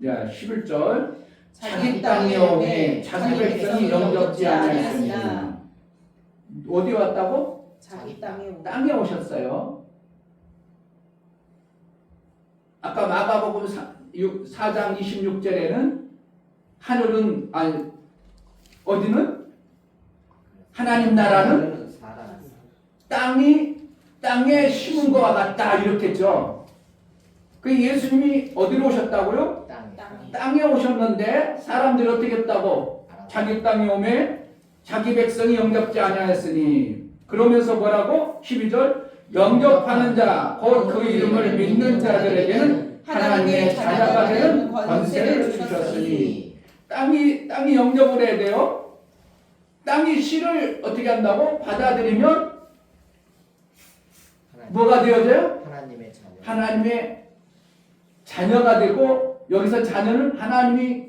자, 11절 자기 땅에 오매 자기 백성이 영접지 아니하였으니. 어디 왔다고? 자기 땅에 오셨어요. 아까 마가복음 4장 26절에는 하늘은 어디는? 하나님 나라는 땅에 심은 것과 같다 이렇게 했죠. 그 예수님이 어디로 오셨다고요? 땅에 오셨는데 사람들이 어떻게 했다고? 자기 땅에 오매 자기 백성이 영접지 아니하였으니. 그러면서 뭐라고? 12절 영접하는 자, 곧 그 이름을 믿는 자들에게는 하나님의 자녀가 되는 권세를 주셨으니. 땅이 영접을 해야 돼요. 땅이 씨를 어떻게 한다고? 받아들이면 뭐가 되어져요? 하나님의 자녀가 되고, 여기서 자녀는 하나님이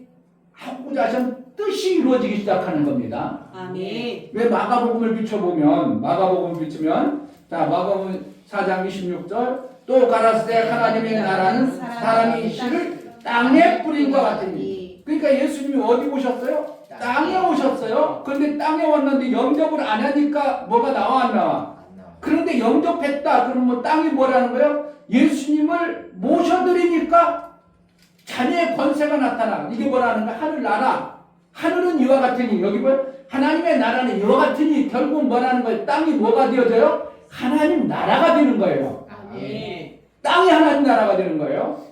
하고자 하신 뜻이 이루어지기 시작하는 겁니다. 아멘. 왜 마가복음을 비추면 자, 마가복음 4장 26절 또 가라사대 하나님의 나라는 사람이 씨를 땅에 뿌린 것 같으니. 그러니까 예수님이 어디 오셨어요? 땅에 오셨어요. 그런데 땅에 왔는데 영접을 안 하니까 뭐가 나와 안 나와? 그런데 영접했다. 그러면 뭐 땅이 뭐라는 거예요? 예수님을 모셔드리니까 자녀의 권세가 나타나. 이게 뭐라는 거야? 하늘나라. 하늘은 이와 같으니, 여기 뭐 하나님의 나라는 이와 같으니, 결국 뭐라는 거예요? 땅이 뭐가 되어져요? 하나님 나라가 되는 거예요. 아멘. 땅이 하나님 나라가 되는 거예요.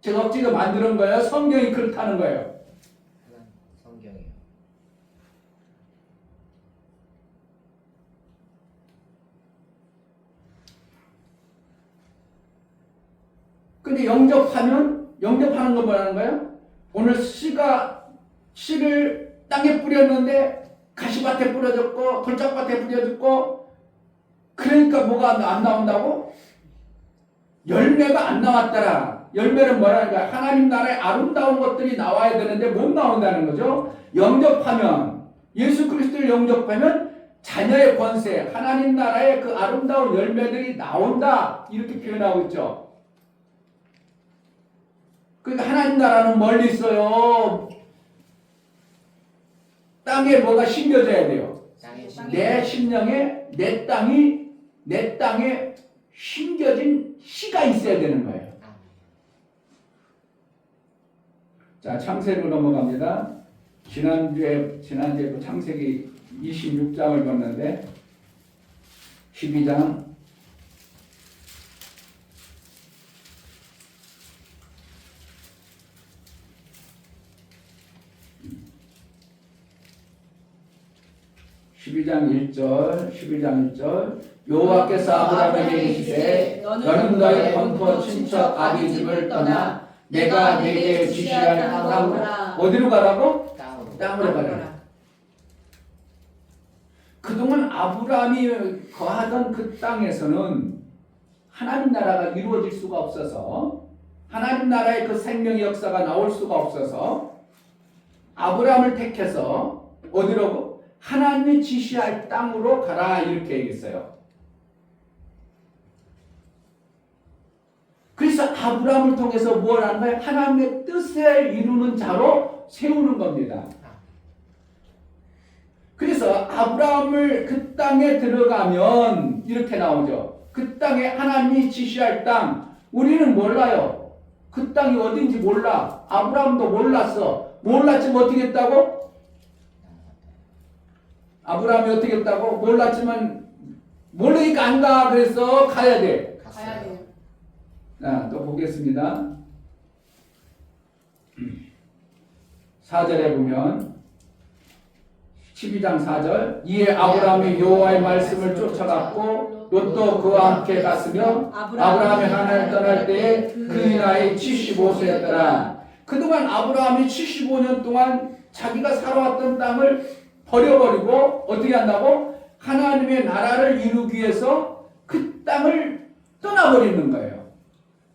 제가 억지로 만드는 거예요. 성경이 그렇다는 거예요. 성경이요. 근데 영접하는 건 뭐라는 거예요? 오늘 씨를 땅에 뿌렸는데 가시밭에 뿌려졌고 돌짝밭에 뿌려졌고, 그러니까 뭐가 안 나온다고? 열매가 안 나왔더라. 열매는 뭐라는 거야? 하나님 나라의 아름다운 것들이 나와야 되는데 못 나온다는 거죠. 영접하면, 예수 그리스도를 영접하면 자녀의 권세, 하나님 나라의 그 아름다운 열매들이 나온다. 이렇게 표현하고 있죠. 그러니까 하나님 나라는 멀리 있어요. 땅에 뭐가 심겨져야 돼요. 내 심령에 내 땅에 심겨진 씨가 있어야 되는 거예요. 자, 창세기로 넘어갑니다. 지난주에 창세기 26장을 봤는데 12장 12장 1절 여호와께서 아브라함에게 이르시되 너는 너의 본토 친척 아비 집을 떠나 내가 네게 지시할 땅으로, 어디로 가라고? 땅으로 가라. 그동안 아브라함이 거하던 그 땅에서는 하나님 나라가 이루어질 수가 없어서, 하나님 나라의 그 생명의 역사가 나올 수가 없어서 아브라함을 택해서 어디로? 하나님이 지시할 땅으로 가라, 이렇게 얘기했어요. 그래서 아브라함을 통해서 뭘 하는 거예요? 하나님의 뜻을 이루는 자로 세우는 겁니다. 그래서 아브라함을 그 땅에 들어가면 이렇게 나오죠. 그 땅에 하나님이 지시할 땅, 우리는 몰라요. 그 땅이 어딘지 몰라. 아브라함도 몰랐어. 몰랐지만 어떻게 했다고? 아브라함이 어떻게 했다고? 몰랐지만 모르니까 안 가. 그래서 가야 돼. 가야 돼요. 자, 또 보겠습니다. 4절에 보면 12장 4절 이에 아브라함이 여호와의 말씀을 쫓아갔고 롯도 그와 함께 갔으며 아브라함이 하나님을 떠날 때에 그의 나이 75세였더라. 그동안 아브라함이 75년 동안 자기가 살아왔던 땅을 버려버리고 어떻게 한다고? 하나님의 나라를 이루기 위해서 그 땅을 떠나버리는 거예요.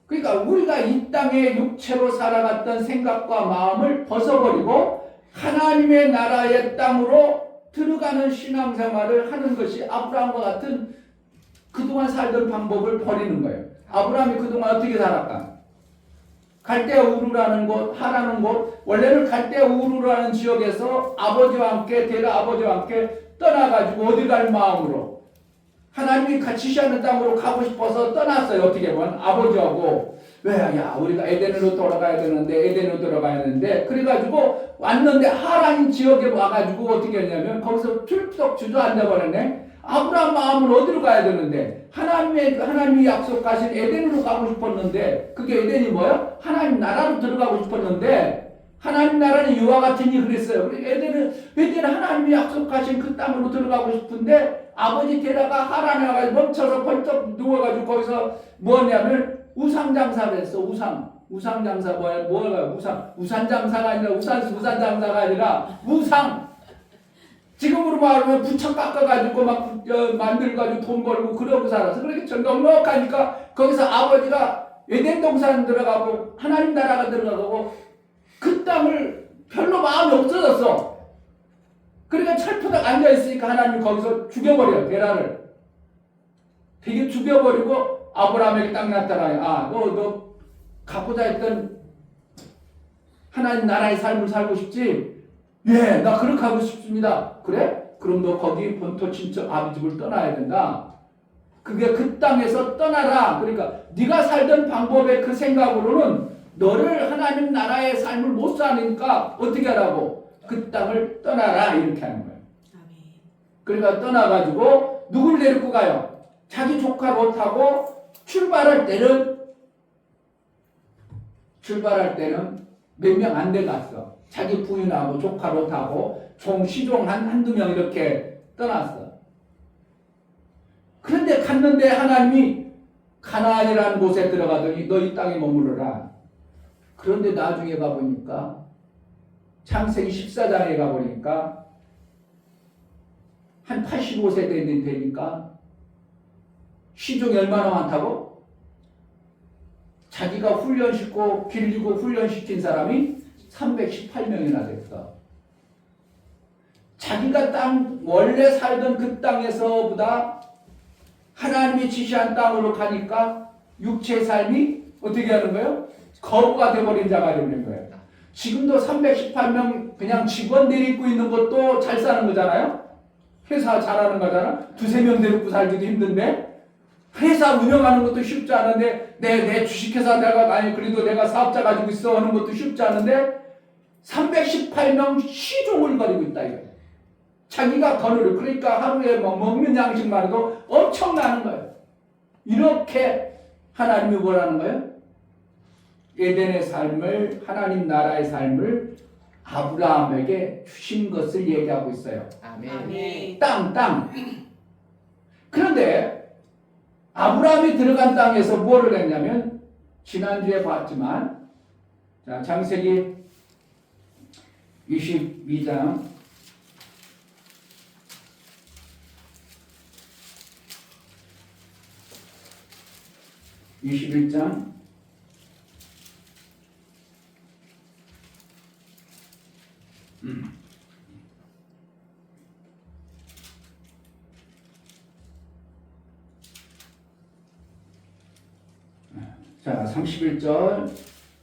그러니까 우리가 이 땅에 육체로 살아갔던 생각과 마음을 벗어버리고 하나님의 나라의 땅으로 들어가는 신앙생활을 하는 것이 아브라함과 같은 그동안 살던 방법을 버리는 거예요. 아브라함이 그동안 어떻게 살았까? 갈대아 우르라는 곳, 하라는 곳, 원래는 갈대아 우르라는 지역에서 아버지와 함께, 대가 아버지와 함께 떠나가지고 어디 갈 마음으로 하나님이 같이 지시하는 땅으로 가고 싶어서 떠났어요. 어떻게 보면 아버지하고. 왜? 야, 우리가 에덴으로 돌아가야 되는데, 에덴으로 돌아가야 되는데, 그래가지고 왔는데 하란 지역에 와가지고 어떻게 했냐면 거기서 툴떡 주저앉아버렸네. 아브라함 마음은 어디로 가야 되는데, 하나님이 약속하신 에덴으로 가고 싶었는데, 그게 에덴이 뭐야? 하나님 나라로 들어가고 싶었는데, 하나님 나라는 이와 같으니 그랬어요. 에덴은 하나님이 약속하신 그 땅으로 들어가고 싶은데, 아버지 데라가 하란에 와가지고 멈춰서 벌떡 누워가지고 거기서 뭐냐면 우상장사를 했어. 우상장사 뭐야? 우산장사가 아니라 우산장사가 아니라 지금으로 말하면 부처 깎아가지고 막 만들어가지고 돈 벌고 그러고 살았어. 그렇게 넉넉하니까 거기서 아버지가 에덴 동산 들어가고 하나님 나라가 들어가고 그 땅을 별로 마음이 없어졌어. 그러니까 철푸덕 앉아있으니까 하나님 거기서 죽여버려요. 베라를. 되게 죽여버리고 아브라함에게 딱 나타나요. 아, 너 갖고자 했던 하나님 나라의 삶을 살고 싶지? 예, 나 그렇게 하고 싶습니다. 그래? 그럼 너 거기 본토 친척 아비집을 떠나야 된다. 그게 그 땅에서 떠나라. 그러니까 네가 살던 방법의 그 생각으로는 너를 하나님 나라의 삶을 못 사니까 어떻게 하라고? 그 땅을 떠나라 이렇게 하는 거예요. 그러니까 떠나가지고 누굴 데리고 가요? 자기 조카 롯하고 출발할 때는 몇 명 안 돼 갔어. 자기 부인하고 조카 롯하고 시종 한두 명 이렇게 떠났어. 그런데 갔는데 하나님이 가나안이라는 곳에 들어가더니 너 이 땅에 머무르라. 그런데 나중에 가보니까 창세기 14장에 가보니까 한 85세대 되니까 시종이 얼마나 많다고? 자기가 훈련시키고 길리고 훈련시킨 사람이 318명이나 됐어. 자기가 원래 살던 그 땅에서보다 하나님이 지시한 땅으로 가니까 육체의 삶이 어떻게 하는 거예요? 거부가 돼버린 자가 되는 거예요. 지금도 318명 그냥 직원 데리고 있는 것도 잘 사는 거잖아요. 회사 잘하는 거잖아. 두세 명 데리고 살기도 힘든데 회사 운영하는 것도 쉽지 않은데 내 주식회사 그래도 내가 사업자 가지고 있어 하는 것도 쉽지 않은데 318명 시종을 거리고 있다 이거예요. 자기가 그러니까 하루에 먹는 양식만 해도 엄청나는 거예요. 이렇게 하나님이 뭐라는 거예요? 에덴의 삶을, 하나님 나라의 삶을 아브라함에게 주신 것을 얘기하고 있어요. 아멘. 땅. 그런데 아브라함이 들어간 땅에서 뭐를 했냐면 지난주에 봤지만 자, 창세기 22장 21장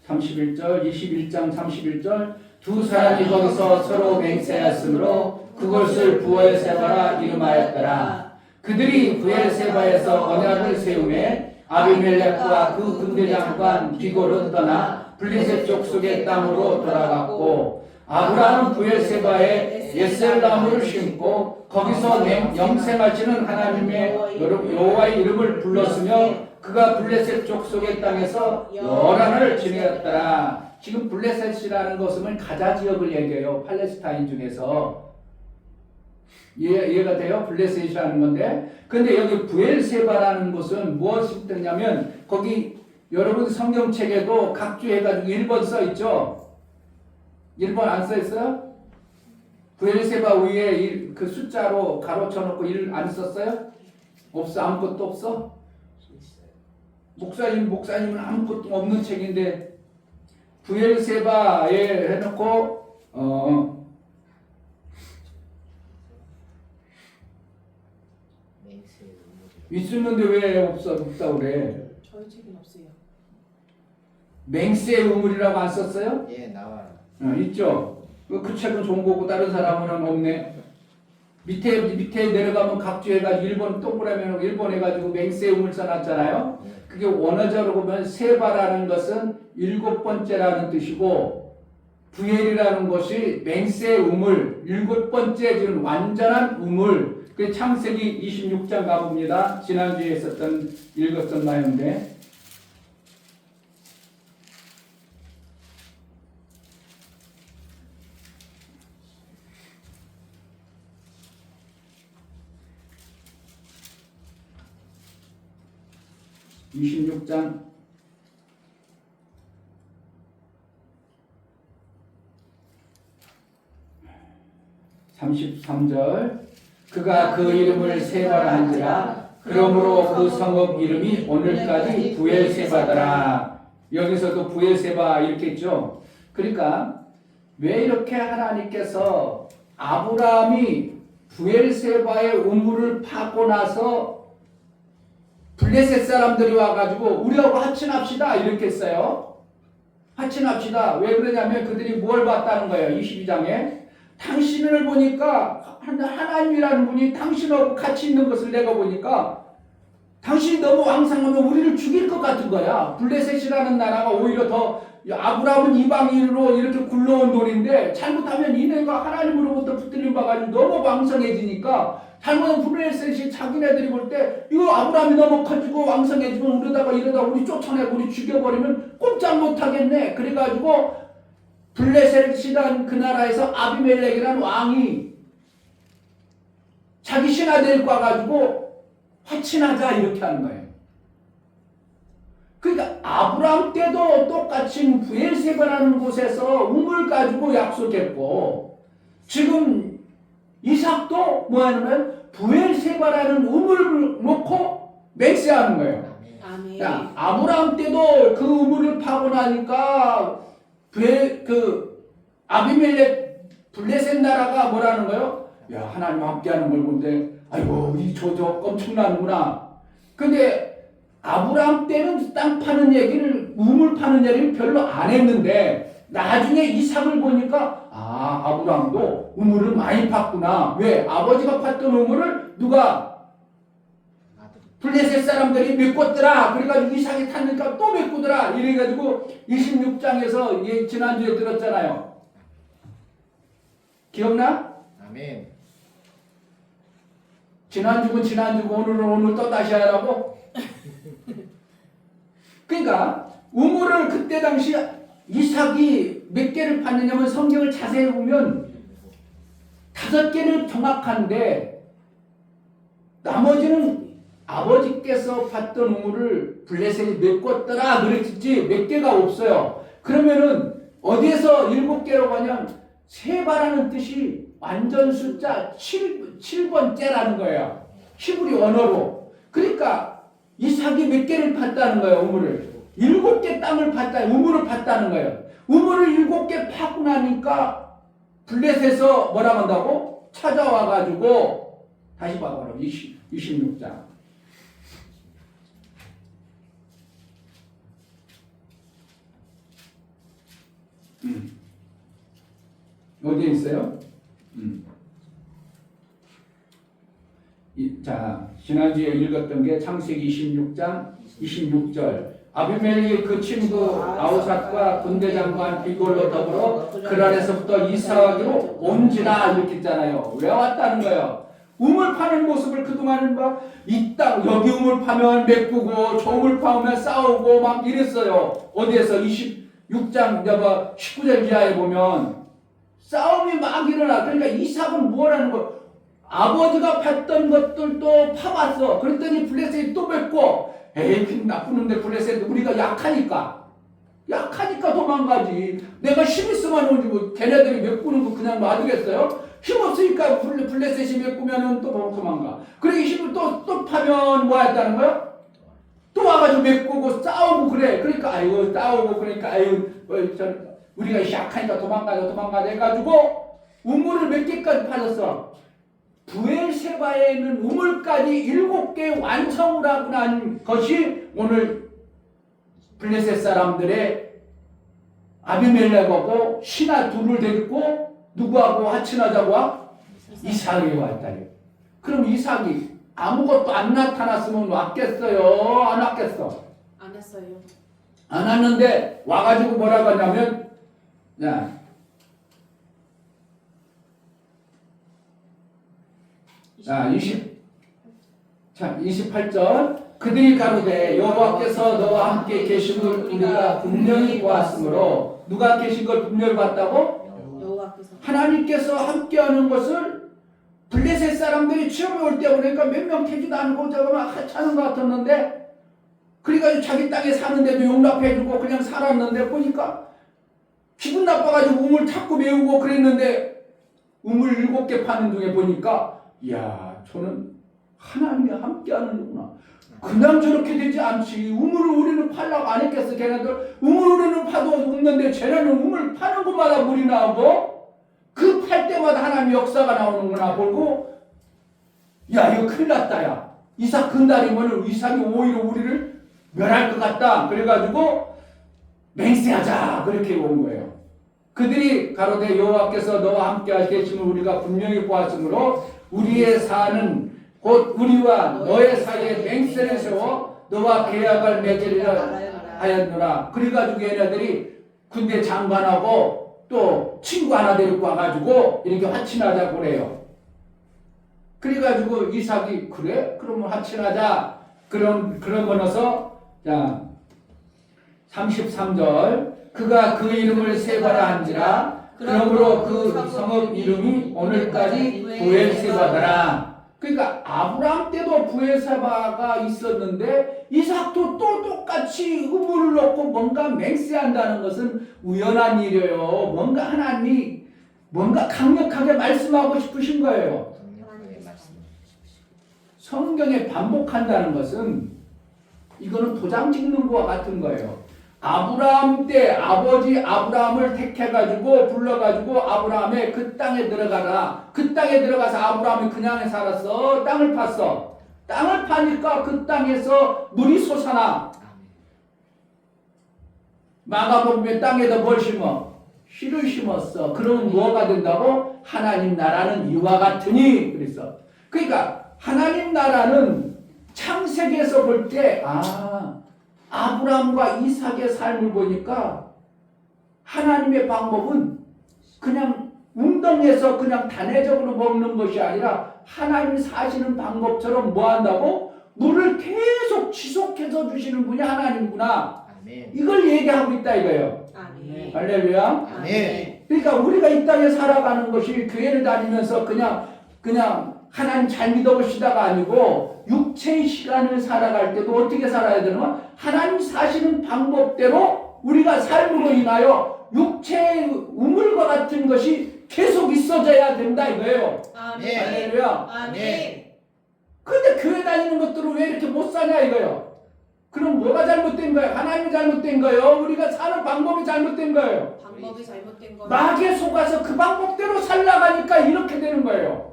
31절, 21장 31절 두 사람이 거기서 서로 맹세하였으므로 그것을 부엘세바라 이름하였더라. 그들이 부엘세바에서 언약을 세우매 아비멜렉과 그 군대장관 비골은 떠나 블레셋 족속의 땅으로 돌아갔고 아브라함은 부엘세바에 예셀나무를 심고 거기서 영생하시는 하나님의 여호와의 이름을 불렀으며 그가 블레셋 족속의 땅에서 열한을 지내었더라. 지금 블레셋이라는 것은 가자 지역을 얘기해요. 팔레스타인 중에서 이해가 돼요? 블레셋이라는 건데, 근데 여기 부엘세바라는 곳은 무엇이 뜻냐면 거기 여러분 성경책에도 각주 해가지고 1번 써 있죠. 1번 안 써 있어요? 부엘세바 위에 그 숫자로 가로쳐놓고 1 안 썼어요? 없어? 아무것도 없어? 목사님은 아무것도 없는 책인데 부엘세바에 해놓고 있었는데 왜 없다 그래? 저희 책은 없어요. 맹세의 우물이라고 안 썼어요? 예, 나와요. 있죠. 그 책은 좋은 거고 다른 사람은 없네. 밑에 내려가면 각주 해가지고 일본 동그라미 1번 해가지고 맹세의 우물 써놨잖아요. 그게 원어적으로 보면 세바라는 것은 7번째라는 뜻이고 부엘이라는 것이 맹세의 우물 7번째 지금 완전한 우물. 그 창세기 26장 가봅니다. 지난주에 읽었던 내용인데 (26장) 33절 그가 그 이름을 세바라 한지라 그러므로 그 성읍 이름이 오늘까지 부엘세바더라. 여기서도 부엘세바 이렇게 있죠. 그러니까 왜 이렇게 하나님께서 아브라함이 부엘세바의 우물을 파고 나서 블레셋 사람들이 와가지고 우리하고 화친합시다 이렇게 했어요. 화친합시다. 왜 그러냐면 그들이 뭘 봤다는 거예요. 22장에 당신을 보니까 하나님이라는 분이 당신하고 같이 있는 것을 내가 보니까 당신이 너무 왕성하면 우리를 죽일 것 같은 거야. 블레셋이라는 나라가 오히려 더 아브라함은 이방인으로 이렇게 굴러온 돌인데 잘못하면 이네가 하나님으로부터 붙들림 받아가지고 너무 왕성해지니까 잘못하면 블레셋이 자기네들이 볼 때 이거 아브라함이 너무 커지고 왕성해지면 이러다 우리 쫓아내고 우리 죽여버리면 꼼짝 못하겠네. 그래가지고 블레셋이란 그 나라에서 아비멜렉이라는 왕이 자기 신하 데리고 와가지고 화친하자 이렇게 하는 거예요. 그러니까 아브라함 때도 똑같이 브엘세바라는 곳에서 우물 가지고 약속했고 지금 이삭도 뭐 하냐면 브엘세바라는 우물을 놓고 맹세하는 거예요. 아멘. 자, 아브라함 때도 그 우물을 파고 나니까 아비멜렉 블레셋 나라가 뭐라는 거예요? 야, 하나님 함께하는 걸 본데 아이고 저 엄청나는구나. 근데 아브라함 때는 땅 파는 얘기를 우물 파는 얘기를 별로 안 했는데 나중에 이삭을 보니까 아브라함도 우물을 많이 팠구나. 왜? 아버지가 팠던 우물을 누가? 블레셋 사람들이 메꿨더라. 그래가지고 이삭이 탔으니까 또 메꾸더라. 이래가지고 26장에서 지난주에 들었잖아요. 기억나? 아멘. 지난주고 오늘은 오늘 또 다시 하라고? 그러니까 우물을 그때 당시 이삭이 몇 개를 팠느냐면 성경을 자세히 보면 5개는 정확한데 나머지는 아버지께서 팠던 우물을 블레셋이 메꿨더라 그랬지 몇 개가 없어요. 그러면은 어디에서 7개라고 하냐면 세바라는 뜻이 완전 숫자 7번째라는 거예요. 히브리 언어로. 그러니까 이삭이 몇 개를 팠다는 거예요. 우물을 7개 땅을 팠다, 우물을 팠다는 거예요. 우물을 7개 파고 나니까 블레셋에서 뭐라고 한다고? 찾아와가지고 다시 봐봐라. 26장. 어디에 있어요? 자, 지난주에 읽었던 게 창세기 26장 26절. 아비멜렉의 그 친구 아우삿과 군대장관 빌골로 더불어 그랄에서부터 이삭으로 온지라 이렇게 있잖아요. 왜 왔다는 거예요? 우물 파는 모습을 그동안은 막 이 땅 여기 우물 파면 메꾸고 저 우물 파면 싸우고 막 이랬어요. 어디에서 26장 19절 이하에 보면 싸움이 막 일어나. 그러니까 이삭은 뭐라는 거? 아버지가 팠던 것들도 파봤어. 그랬더니 블레셋이 또 맺고 에이 나쁘는데 블레셋 우리가 약하니까 도망가지. 내가 힘 있으면 오지 뭐 걔네들이 메꾸는 거 그냥 놔두겠어요? 힘 없으니까 블레셋이 메꾸면은 또 도망가. 그래 힘을 또 파면 뭐 했다는 거야? 또 와가지고 메꾸고 싸우고 그래. 그러니까 아이고 싸우고 그러니까 아이고 우리가 약하니까 도망가자 해가지고 우물을 몇 개까지 파졌어. 브엘세바에 있는 우물까지 7개 완성을 하고 난 것이 오늘 블레셋 사람들의 아비멜렉하고 신하 둘을 데리고 누구하고 화친하자고 와? 이삭이 왔다. 그럼 이삭이 아무것도 안 나타났으면 왔겠어요? 안 왔겠어? 안 했어요. 안 왔는데 와가지고 뭐라고 하냐면 자 28절 그들이 가로되 여호와께서 너와 함께 계신 걸 우리가 분명히 보았으므로 누가 계신 걸 분명히 봤다고? 여호와께서 하나님께서 함께하는 것을 블레셋 사람들이 처음에 올 때 보니까 몇 명 되지도 않고 저거만 하찮은 것 같았는데 그러니까 자기 땅에 사는데도 용납해주고 그냥 살았는데 보니까 기분 나빠가지고 우물 자꾸 메우고 그랬는데 우물 7개 파는 중에 보니까 이야 저는 하나님이 함께하는구나. 그냥 저렇게 되지 않지. 우물을 우리는 팔라고 안 했겠어. 걔네들 우물 우리는 파도 없는데 쟤네는 우물 파는 곳마다 물이 나오고 그 팔 때마다 하나님 역사가 나오는구나 보고 야 이거 큰일 났다. 야 이삭 근달이면 이삭이 오히려 우리를 멸할 것 같다. 그래가지고 맹세하자 그렇게 온 거예요. 그들이 가로되 여호와께서 너와 함께 계심을 우리가 분명히 보았으므로 우리의 사는 곧 우리와 너의 사이에 맹세를 세워 너와 계약을 맺으리라 하였노라. 그래가지고 얘네들이 군대 장관하고 또 친구 하나 데리고 와가지고 이렇게 화친하자고 그래요. 그래가지고 이삭이 그래? 그러면 화친하자. 그러면서 자 33절 그가 그 이름을 세바라 한지라 그러므로 그 성읍 이름이 오늘까지 부엘세바더라. 그러니까 아브라함 때도 부엘세바가 있었는데 이삭도 또 똑같이 의무를 놓고 뭔가 맹세한다는 것은 우연한 일이에요. 뭔가 하나님이 뭔가 강력하게 말씀하고 싶으신 거예요. 강력하게 말씀. 성경에 반복한다는 것은 이거는 도장 찍는 거와 같은 거예요. 아브라함 때 아버지 아브라함을 택해가지고 불러가지고 아브라함의 그 땅에 들어가라. 그 땅에 들어가서 아브라함이 그냥 살았어. 땅을 팠어. 땅을 파니까 그 땅에서 물이 솟아나. 마가복음에 땅에다 뭘 심어? 씨를 심었어. 그러면 뭐가 된다고? 하나님 나라는 이와 같으니 그랬어. 그러니까 하나님 나라는 창세기에서 볼 때 아브라함과 이삭의 삶을 보니까 하나님의 방법은 그냥 웅덩이에서 그냥 단회적으로 먹는 것이 아니라 하나님 사시는 방법처럼 뭐 한다고? 물을 계속 지속해서 주시는 분이 하나님구나. 아멘. 이걸 얘기하고 있다 이거예요. 아멘. 할렐루야. 아멘. 그러니까 우리가 이 땅에 살아가는 것이 교회를 다니면서 그냥 하나님 잘 믿어보시다가 아니고 육체의 시간을 살아갈 때도 어떻게 살아야 되나? 하나님 사시는 방법대로 우리가 삶으로 인하여 육체의 우물과 같은 것이 계속 있어져야 된다 이거예요. 아멘. 할렐루야. 아멘. 근데 교회 다니는 것들은 왜 이렇게 못 사냐 이거예요. 그럼 뭐가 잘못된 거예요? 하나님이 잘못된 거예요? 우리가 사는 방법이 잘못된 거예요? 방법이 잘못된 거. 마귀에 속아서 그 방법대로 살아가니까 이렇게 되는 거예요.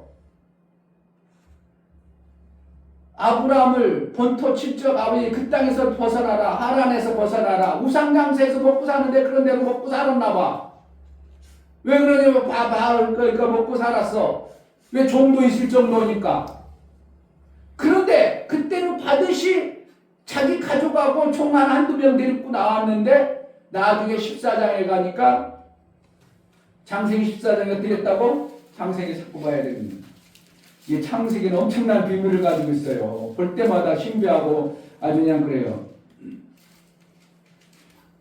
아브라함을 본토 칠적 아버지 그 땅에서 벗어나라. 하란에서 벗어나라. 우상장세에서 먹고 사는데 그런 대로 먹고 살았나 봐. 왜 그러냐면 그러니까 먹고 살았어. 왜 종도 있을 정도니까. 그런데 그때는 받으시 자기 가족하고 총 한두 명 데리고 나왔는데 나중에 14장에 가니까 창세기 14장에 드렸다고 창세기 자꾸 봐야 됩니다. 이 창세기는 엄청난 비밀을 가지고 있어요. 볼 때마다 신비하고 아주 그냥 그래요.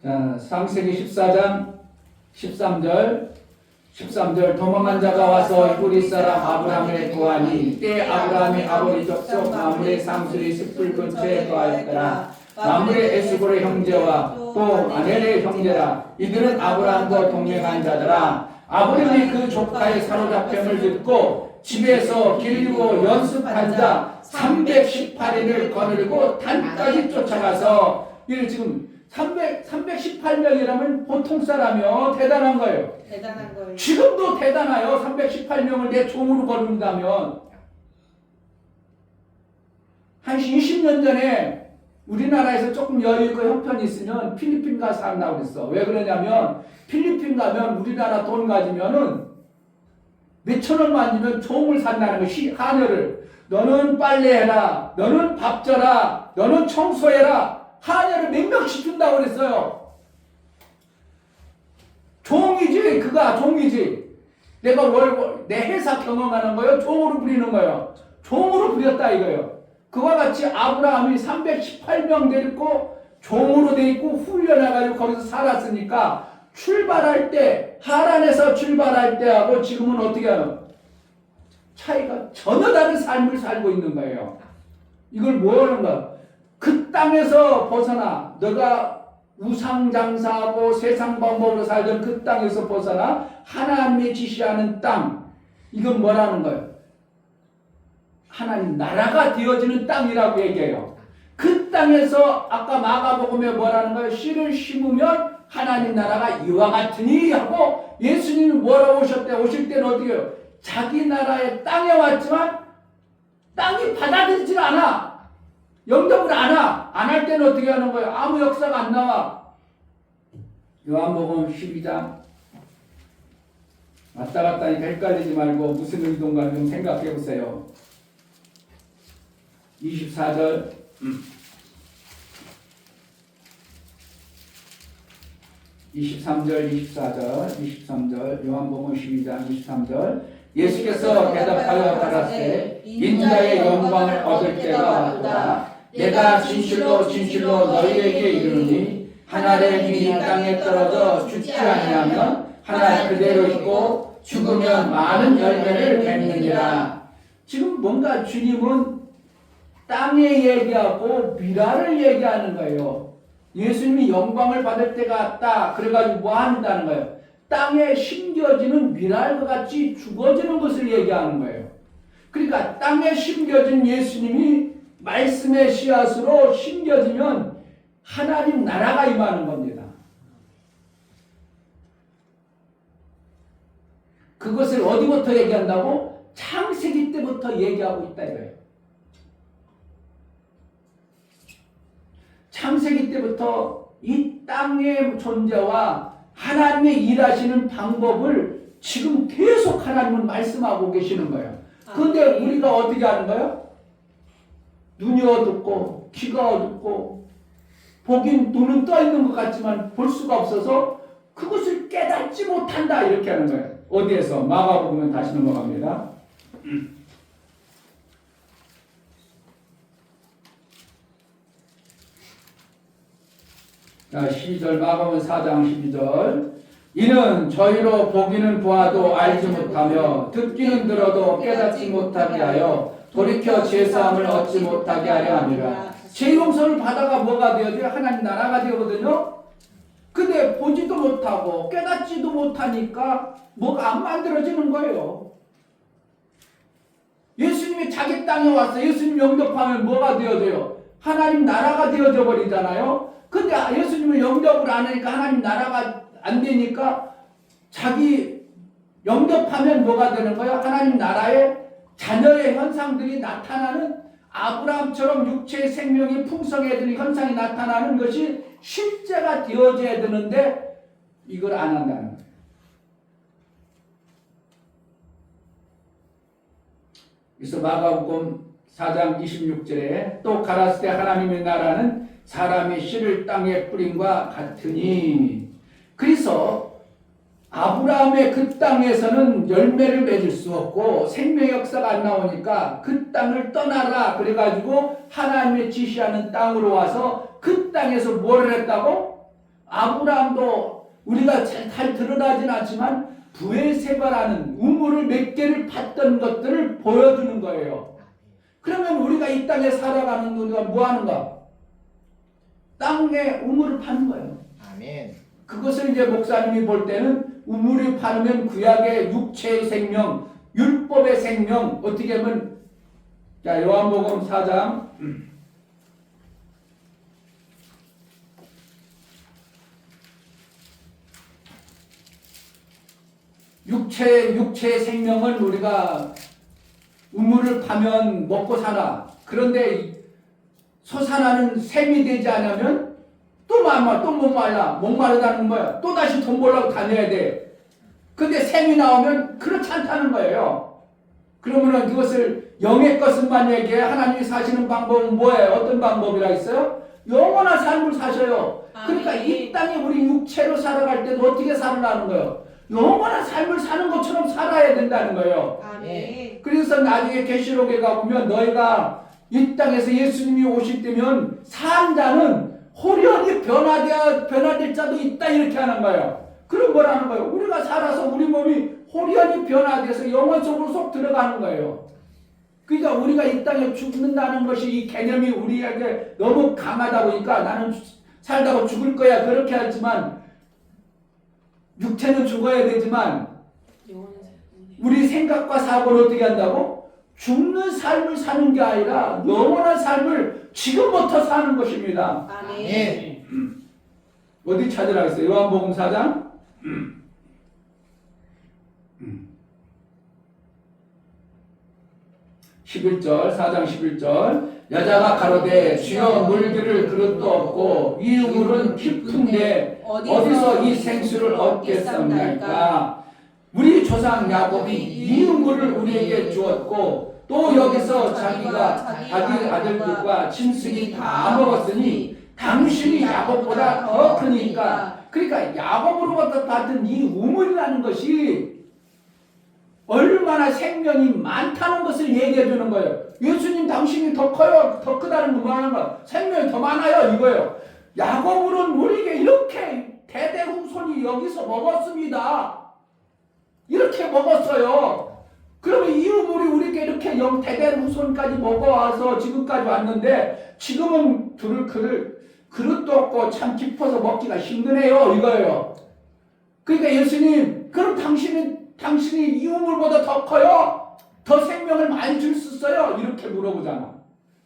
자, 창세기 14장 13절 도망한 자가 와서 히브리 사람 아브라함을 구하니 이때 아브라함이 아버지 족속 마므레 상수리 습불 근처에 거하였더라. 마므레 에스골의 형제와 또 아넬의 형제라. 이들은 아브라함과 동맹한 자더라. 아브라함이 그 조카의 사로잡힘을 듣고 집에서 기르고 연습한 자 318인을 거느리고 단까지 쫓아가서 이를 지금 318명이라면 보통 사람이요. 대단한 거예요. 대단한 거예요. 지금도 대단해요. 318명을 내 종으로 거둔다면. 한 20년 전에 우리나라에서 조금 여유있고 형편이 있으면 필리핀 가서 산다고 그랬어. 왜 그러냐면 필리핀 가면 우리나라 돈 가지면은 몇천 원만 주면 종을 산다는 것이 하녀를. 너는 빨래해라. 너는 밥 줘라. 너는 청소해라. 하녀를 몇 명씩 준다고 그랬어요. 종이지. 그가 종이지. 내가 내 회사 경험하는 거예요. 종으로 부리는 거예요. 종으로 부렸다 이거예요. 그와 같이 아브라함이 318명 데리고 종으로 돼 있고 훈련해가지고 거기서 살았으니까 출발할 때 하란에서 출발할 때하고 지금은 어떻게 하노? 차이가 전혀 다른 삶을 살고 있는 거예요. 이걸 뭐 하는 거야? 그 땅에서 벗어나 너가 우상장사하고 세상 방법으로 살던 그 땅에서 벗어나 하나님이 지시하는 땅. 이건 뭐라는 거예요? 하나님 나라가 되어지는 땅이라고 얘기해요. 그 땅에서 아까 마가복음에 뭐라는 거예요? 씨를 심으면 하나님 나라가 이와 같으니 하고 예수님이 뭐라고 오셨대? 오실 때는 어떻게 해요? 자기 나라의 땅에 왔지만 땅이 받아들이질 않아. 영접을 안 할 때는 어떻게 하는 거예요? 아무 역사가 안 나와. 요한복음 12장 왔다 갔다 하니까 헷갈리지 말고 무슨 의도인가 좀 생각해 보세요. 24절 23절 23절 요한복음 12장 23절 예수께서 대답하여 가라사대 인자의 영광을 얻을 때가 왔도다. 내가 진실로 진실로 너희에게 이르노니 한 알의 이 땅에 떨어져 죽지 아니하면 한 알 그대로 있고 죽으면 많은 열매를 맺느니라. 지금 뭔가 주님은 땅에 얘기하고 미라를 얘기하는 거예요. 예수님이 영광을 받을 때가 왔다. 그래가지고 뭐 한다는 거예요? 땅에 심겨지는 미랄과 같이 죽어지는 것을 얘기하는 거예요. 그러니까 땅에 심겨진 예수님이 말씀의 씨앗으로 심겨지면 하나님 나라가 임하는 겁니다. 그것을 어디부터 얘기한다고? 창세기 때부터 얘기하고 있다 이거예요. 창세기 때부터 이 땅의 존재와 하나님의 일하시는 방법을 지금 계속 하나님은 말씀하고 계시는 거예요. 그런데 우리가 어떻게 하는 거예요? 눈이 어둡고 귀가 어둡고 보긴 눈은 떠 있는 것 같지만 볼 수가 없어서 그것을 깨닫지 못한다 이렇게 하는 거예요. 어디에서? 마가복음은 다시 넘어갑니다. 자, 12절 마가복음 4장 12절 이는 저희로 보기는 보아도 알지 못하며 듣기는 들어도 깨닫지 못하게 하여 돌이켜 제사함을 얻지 못하게 하려 함이라. 제 용서를 받아가 뭐가 되어져요? 하나님 나라가 되거든요. 근데 보지도 못하고 깨닫지도 못하니까 뭐가 안 만들어지는 거예요. 예수님이 자기 땅에 와서 예수님 영접하면 뭐가 되어져요? 하나님 나라가 되어져 버리잖아요. 근데 예수님을 영접을 안 하니까 하나님 나라가 안 되니까 자기 영접하면 뭐가 되는 거예요? 하나님 나라의 자녀의 현상들이 나타나는 아브라함처럼 육체의 생명이 풍성해지는 현상이 나타나는 것이 실제가 되어져야 되는데 이걸 안 한다는 거예요. 그래서 마가복음 4장 26절에 또 가라사대 하나님의 나라는 사람이 씨를 땅에 뿌림과 같으니. 그래서 아브라함의 그 땅에서는 열매를 맺을 수 없고 생명의 역사가 안 나오니까 그 땅을 떠나라 그래가지고 하나님의 지시하는 땅으로 와서 그 땅에서 뭘 했다고? 아브라함도 우리가 잘 드러나진 않지만 부엘세바라는 우물을 몇 개를 팠던 것들을 보여주는 거예요. 그러면 우리가 이 땅에 살아가는 우리가 뭐 하는가? 땅에 우물을 파는 거예요. 아멘. 그것을 이제 목사님이 볼 때는 우물이 파르면 구약의 육체의 생명, 율법의 생명, 어떻게 보면 자 요한복음 4장 육체의 생명은 우리가 우물을 파면 먹고 살아. 그런데 솟아나는 샘이 되지 않으면 또 목말라. 목마르다는 건 뭐야? 또 다시 돈 벌려고 다녀야 돼. 근데 샘이 나오면 그렇지 않다는 거예요. 그러면은 그것을 영의 것은만 얘기해. 하나님이 사시는 방법은 뭐예요? 어떤 방법이라 했어요? 영원한 삶을 사셔요. 그러니까 이 땅에 우리 육체로 살아갈 때도 어떻게 살아가는 거예요? 영원한 삶을 사는 것처럼 살아야 된다는 거예요. 아멘. 그래서 나중에 계시록에 가보면 너희가 이 땅에서 예수님이 오실 때면 산 자는 호련히 변화될 자도 있다 이렇게 하는 거예요. 그럼 뭐라는 거예요? 우리가 살아서 우리 몸이 호련히 변화돼서 영원 속으로 쏙 들어가는 거예요. 그러니까 우리가 이 땅에 죽는다는 것이 이 개념이 우리에게 너무 강하다 보니까 나는 살다가 죽을 거야 그렇게 하지만 육체는 죽어야 되지만 우리 생각과 사고를 어떻게 한다고? 죽는 삶을 사는 게 아니라 영원한 삶을 지금부터 사는 것입니다. 아멘. 어디 찾으라 했어요? 요한복음 4장 11절 4장 11절 여자가 가로되 주여 물들을 그릇도 없고 이 우물은 깊은데 어디서 이 생수를 얻겠사옵나이까. 우리 조상 야곱이 이 우물을 우리에게 주었고 또 여기서 자기가 자기 아들들과 짐승이 다 먹었으니 당신이 야곱보다 더 크니까. 그러니까 야곱으로부터 받은 이 우물이라는 것이 얼마나 생명이 많다는 것을 얘기해 주는 거예요. 예수님 당신이 더 커요. 더 크다는 거 뭐하는 거야? 생명이 더 많아요 이거예요. 야곱은 우리에게 이렇게 대대후손이 여기서 먹었습니다. 이렇게 먹었어요. 그러면 이 우물이 우리에게 이렇게 대대후손까지 먹어와서 지금까지 왔는데 지금은 그릇도 없고 참 깊어서 먹기가 힘드네요 이거예요. 그러니까 예수님 그럼 당신이 이 우물보다 더 커요? 더 생명을 많이 줄 수 있어요? 이렇게 물어보잖아.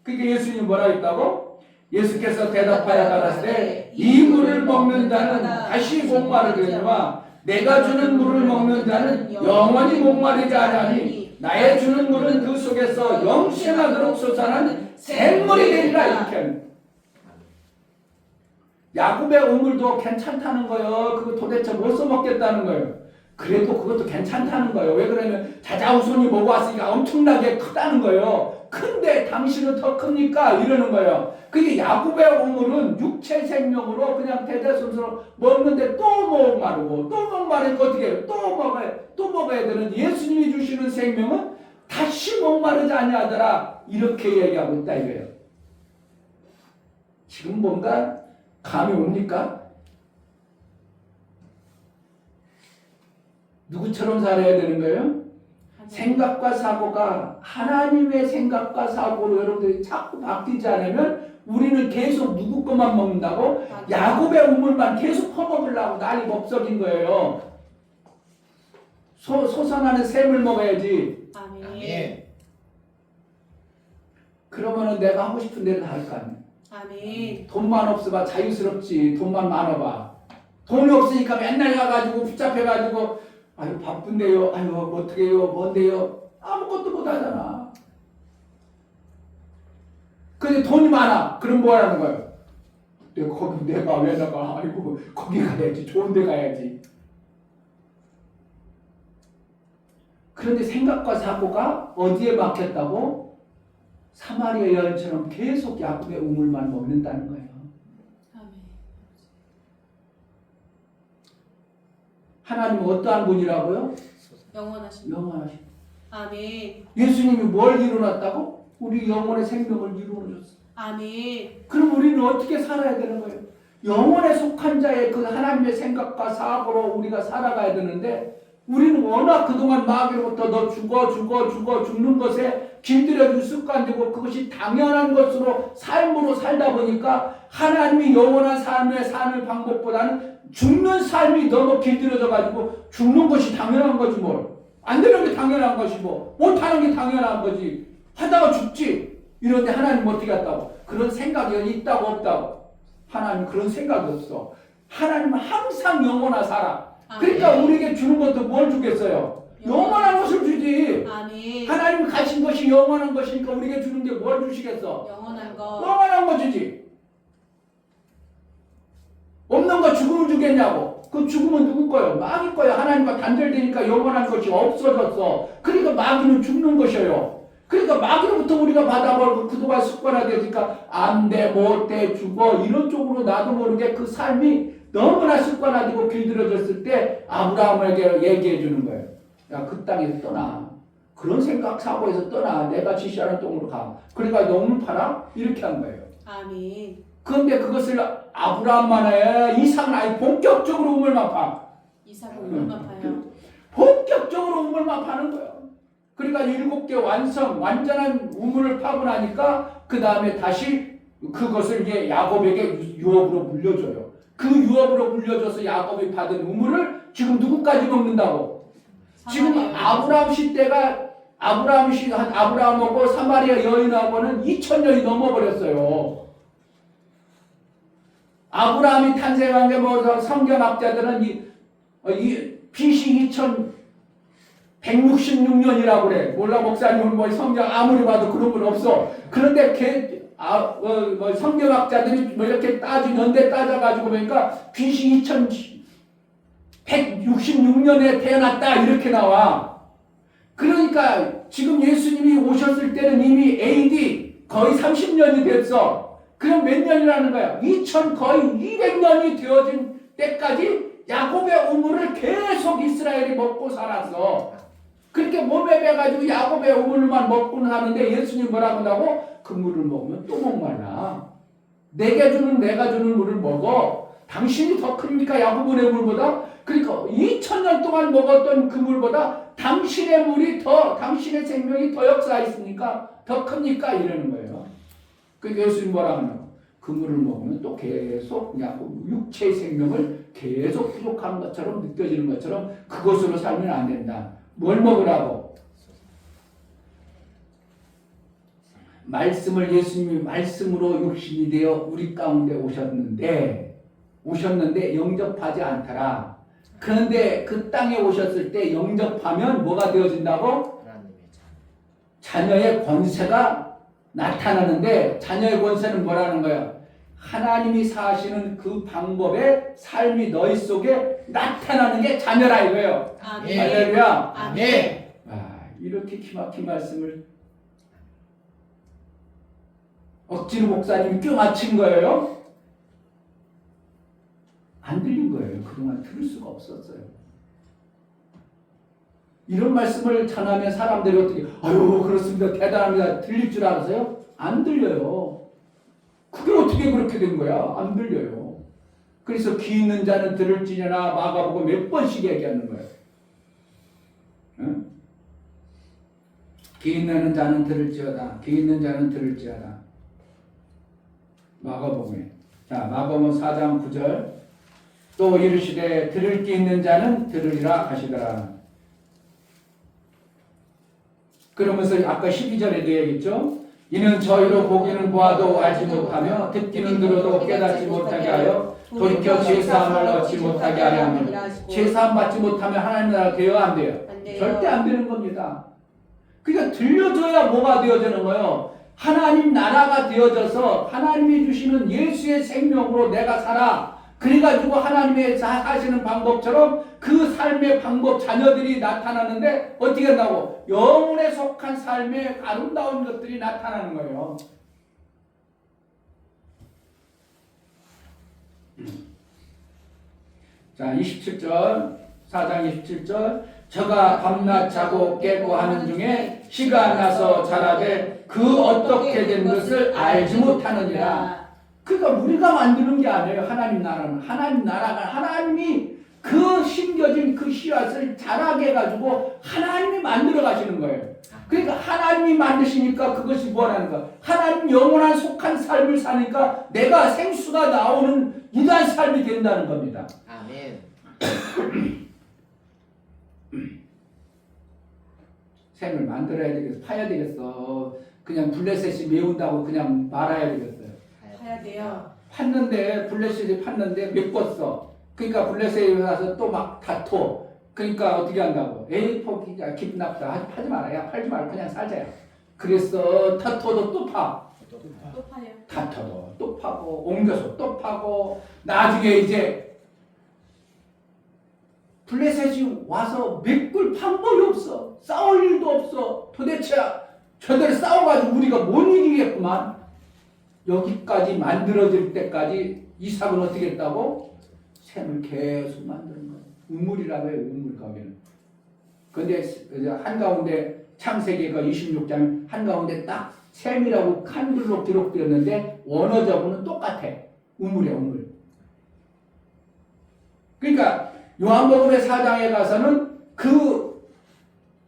그러니까 예수님이 뭐라 했다고? 예수께서 대답하여 가라사대 이 물을 먹는 자는 다시 목마르거니와 내가 주는 물을 먹는 자는 영원히 목마르지 아니하니 나의 주는 물은 그 속에서 영생하도록 솟아나는 샘물이 되리라. 이렇게 야곱의 우물도 괜찮다는 거예요. 그거 도대체 못 써먹겠다는 거예요. 그래도 그것도 괜찮다는 거예요. 왜 그러면 자자우손이 먹어왔으니까 엄청나게 크다는 거예요. 근데 당신은 더 큽니까? 이러는 거예요. 그게 야곱의 우물은 육체 생명으로 그냥 대대손손으로 먹는데 또 목마르고 또 목마르니까 어떻게 해요? 또 먹어야 되는 예수님이 주시는 생명은 다시 목마르지 아니하더라. 이렇게 얘기하고 있다 이거예요. 지금 뭔가 감이 옵니까? 누구처럼 살아야 되는 거예요? 생각과 사고가 하나님의 생각과 사고로 여러분들이 자꾸 바뀌지 않으면 우리는 계속 누구 것만 먹는다고? 야곱의 우물만 계속 퍼먹으려고 난리 법석인 거예요. 솟아나는 샘을 먹어야지. 아멘. 그러면은 내가 하고 싶은 대로 다 할 거 아니에요. 아멘. 돈만 없어봐 자유스럽지. 돈만 많아봐. 돈이 없으니까 맨날 가가지고 붙잡혀가지고 아유 바쁜데요. 아유 뭐 어떻게 해요. 뭔데요. 아무것도 못하잖아. 근데 돈이 많아. 그럼 뭐 하라는 거예요? 내가 왜 나가. 아이고 거기 가야지. 좋은 데 가야지. 그런데 생각과 사고가 어디에 막혔다고? 사마리아 여인처럼 계속 야곱의 우물만 먹는다는 거예요. 아멘. 하나님은 어떠한 분이라고요? 영원하신 영원하신. 아멘. 예수님이 뭘 이루었다고? 우리 영혼의 생명을 이루어줬어. 아멘. 그럼 우리는 어떻게 살아야 되는 거예요? 영혼에 속한 자의 그 하나님의 생각과 사고로 우리가 살아가야 되는데 우리는 워낙 그동안 마귀로부터 너 죽는 것에 길들여진 습관되고 그것이 당연한 것으로 삶으로 살다 보니까 하나님이 영원한 삶에 사는 방법보다는 죽는 삶이 너무 길들여져 가지고 죽는 것이 당연한 거지 뭘. 안 되는 게 당연한 것이고 못하는 게 당연한 거지. 하다가 죽지. 이런데 하나님 어떻게 했다고? 그런 생각이 있다고 없다고? 하나님 그런 생각이 없어. 하나님은 항상 영원한 살아. 그러니까 우리에게 주는 것도 뭘 주겠어요? 영원한 것을 주지. 아멘. 하나님이 가신 것이 영원한 것이니까 우리에게 주는 게 뭘 주시겠어? 영원한 거. 영원한 거 주지. 없는 거 죽음을 주겠냐고. 그 죽음은 누구 거예요? 마귀 거예요. 하나님과 단절되니까 영원한 것이 없어졌어. 그러니까 마귀는 죽는 것이에요. 그러니까 마귀로부터 우리가 받아버리고 그동안 습관화되니까 안 돼, 못돼, 죽어 이런 쪽으로 나도 모르게 그 삶이 너무나 습관화되고 길들여졌을 때 아브라함에게 얘기해 주는 거예요. 야, 그 땅에서 떠나. 그런 생각 사고에서 떠나. 내가 지시하는 땅으로 가. 그러니까 너무 팔아? 이렇게 한 거예요. 아멘. 그런데 그것을 아브라함만 해. 이삭은 아예 본격적으로 우물만 파. 이삭은 우물만 파요. 본격적으로 우물만 파는 거예요. 그러니까 7개 완전한 우물을 파고 나니까 그 다음에 다시 그것을 이제 야곱에게 유업으로 물려줘요. 그 유업으로 물려줘서 야곱이 받은 우물을 지금 누구까지 먹는다고? 지금 아브라함 시대가 아브라함하고 사마리아 여인하고는 2000년이 넘어버렸어요. 아브라함이 탄생한 게 뭐 성경학자들은 BC 2166년이라고 그래. 몰라 목사님은 뭐 성경 아무리 봐도 그런 건 없어. 그런데 성경학자들이 뭐 이렇게 연대 따져가지고 보니까 BC 166년에 태어났다 이렇게 나와. 그러니까 지금 예수님이 오셨을 때는 이미 AD 거의 30년이 됐어. 그럼 몇 년이라는 거야? 2000 거의 200년이 되어진 때까지 야곱의 우물을 계속 이스라엘이 먹고 살았어. 그렇게 몸에 배가지고 야곱의 우물만 먹고 사는데 예수님 뭐라고 한다고? 그 물을 먹으면 또 목말라. 내가 주는 물을 먹어. 당신이 더 큽니까? 야곱의 물보다? 그러니까 2000년 동안 먹었던 그 물보다 당신의 물이 더, 당신의 생명이 더 역사했으니까 더 큽니까? 이러는 거예요. 그러니까 예수님 뭐라고 하냐고? 그 물을 먹으면 또 계속 육체의 생명을 계속 부족한 것처럼 느껴지는 것처럼 그것으로 살면 안 된다. 뭘 먹으라고? 말씀을 예수님이 말씀으로 육신이 되어 우리 가운데 오셨는데 영접하지 않더라. 그런데 그 땅에 오셨을 때 영접하면 뭐가 되어진다고? 하나님의 자녀의 권세가 나타나는데 자녀의 권세는 뭐라는 거야? 하나님이 사시는 그 방법의 삶이 너희 속에 나타나는 게 자녀라 이거예요. 아멘. 할렐루야. 아멘. 이렇게 기막힌 말씀을 억지로 목사님이 껴맞힌 거예요? 안 들린 거예요. 그동안 들을 수가 없었어요. 이런 말씀을 전하면 사람들이 어떻게 아유 그렇습니다 대단합니다 들릴 줄 알았어요? 안 들려요. 그게 어떻게 그렇게 된 거야? 안 들려요. 그래서 귀 있는 자는 들을지니라 마가복음 몇 번씩 얘기하는 거예요. 응? 귀 있는 자는 들을지어다. 귀 있는 자는 들을지어다. 마가복음에. 자, 마가복음 4장 9절. 또 이르시되 들을 귀 있는 자는 들으리라 하시더라. 그러면서 아까 12절에도 얘기했죠. 이는 저희로 보기는 보아도 알지 못하며 듣기는 들어도 깨닫지 못하게 하여 돌이켜 죄사함을 얻지 못하게 하려 합니다. 죄사함 받지 못하면 하나님 나라 돼요? 안 돼요? 절대 안 되는 겁니다. 그러니까 들려줘야 뭐가 되어지는 거예요? 하나님 나라가 되어져서 하나님이 주시는 예수의 생명으로 내가 살아. 그래가지고 하나님의 하시는 방법처럼 그 삶의 방법 자녀들이 나타나는데 어떻게 한다고? 영혼에 속한 삶의 아름다운 것들이 나타나는 거예요. 자, 27절 4장 27절 저가 밤낮 자고 깨고 하는 중에 시가 나서 자라되 그 어떻게 된 것을 알지 못하느니라. 그러니까 우리가 만드는 게 아니에요. 하나님 나라는 하나님 나라가 하나님이 그 심겨진 그 씨앗을 자라게 해가지고 하나님이 만들어 가시는 거예요. 그러니까 하나님이 만드시니까 그것이 뭐라는 거야? 하나님 영원한 속한 삶을 사니까 내가 생수가 나오는 이러한 삶이 된다는 겁니다. 아멘. 샘을 만들어야 되겠어. 파야 되겠어. 그냥 블레셋이 메운다고 그냥 말아야 되겠어요. 해야 돼요. 팠는데 블레셋이 팠는데 메꿨어. 그러니까 블레셋에 가서 또 막 다퉈. 그러니까 어떻게 한다고? 에이 포기가 기분 나쁘다. 파지 마라. 야 팔지 말고 그냥 살자야. 그래서 다퉈도 또 파. 또 파요. 다퉈도 또 파고 옮겨서 또 파고 나중에 이제 블레셋이 와서 메꿀 방법이 없어. 싸울 일도 없어. 도대체 저들 싸워가지고 우리가 못 이기겠구만. 여기까지 만들어질 때까지 이삭은 어떻게 했다고? 샘을 계속 만드는 거예요. 우물이라고 해요. 우물 거기는. 근데 한가운데 창세기가 26장 한가운데 딱 샘이라고 칸 글로 기록되었는데 원어적으로는 똑같아. 우물이야 우물. 그러니까 요한복음의 4장에 가서는 그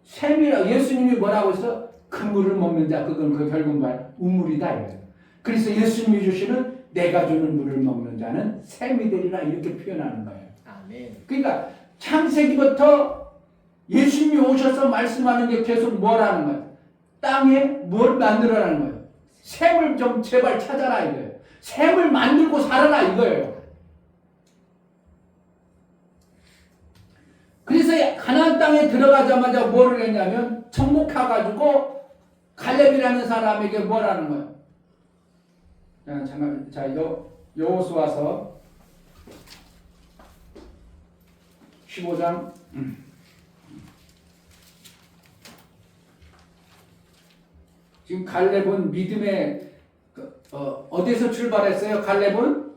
샘이라 예수님이 뭐라고 해서 그 물을 먹는 자 그건 그 결국 말 우물이다 이거예요. 그래서 예수님이 주시는 내가 주는 물을 먹는 자는 샘이 되리라 이렇게 표현하는 거예요. 아멘. 그러니까 창세기부터 예수님이 오셔서 말씀하는 게 계속 뭐라는 거예요? 땅에 뭘 만들어라는 거예요? 샘을 좀 제발 찾아라 이거예요. 샘을 만들고 살아라 이거예요. 그래서 가나안 땅에 들어가자마자 뭐를 했냐면 청목해가지고 갈렙이라는 사람에게 뭐라는 거예요? 자, 여호수아서 15장 지금 갈렙은 믿음의 어디서 출발했어요? 갈렙은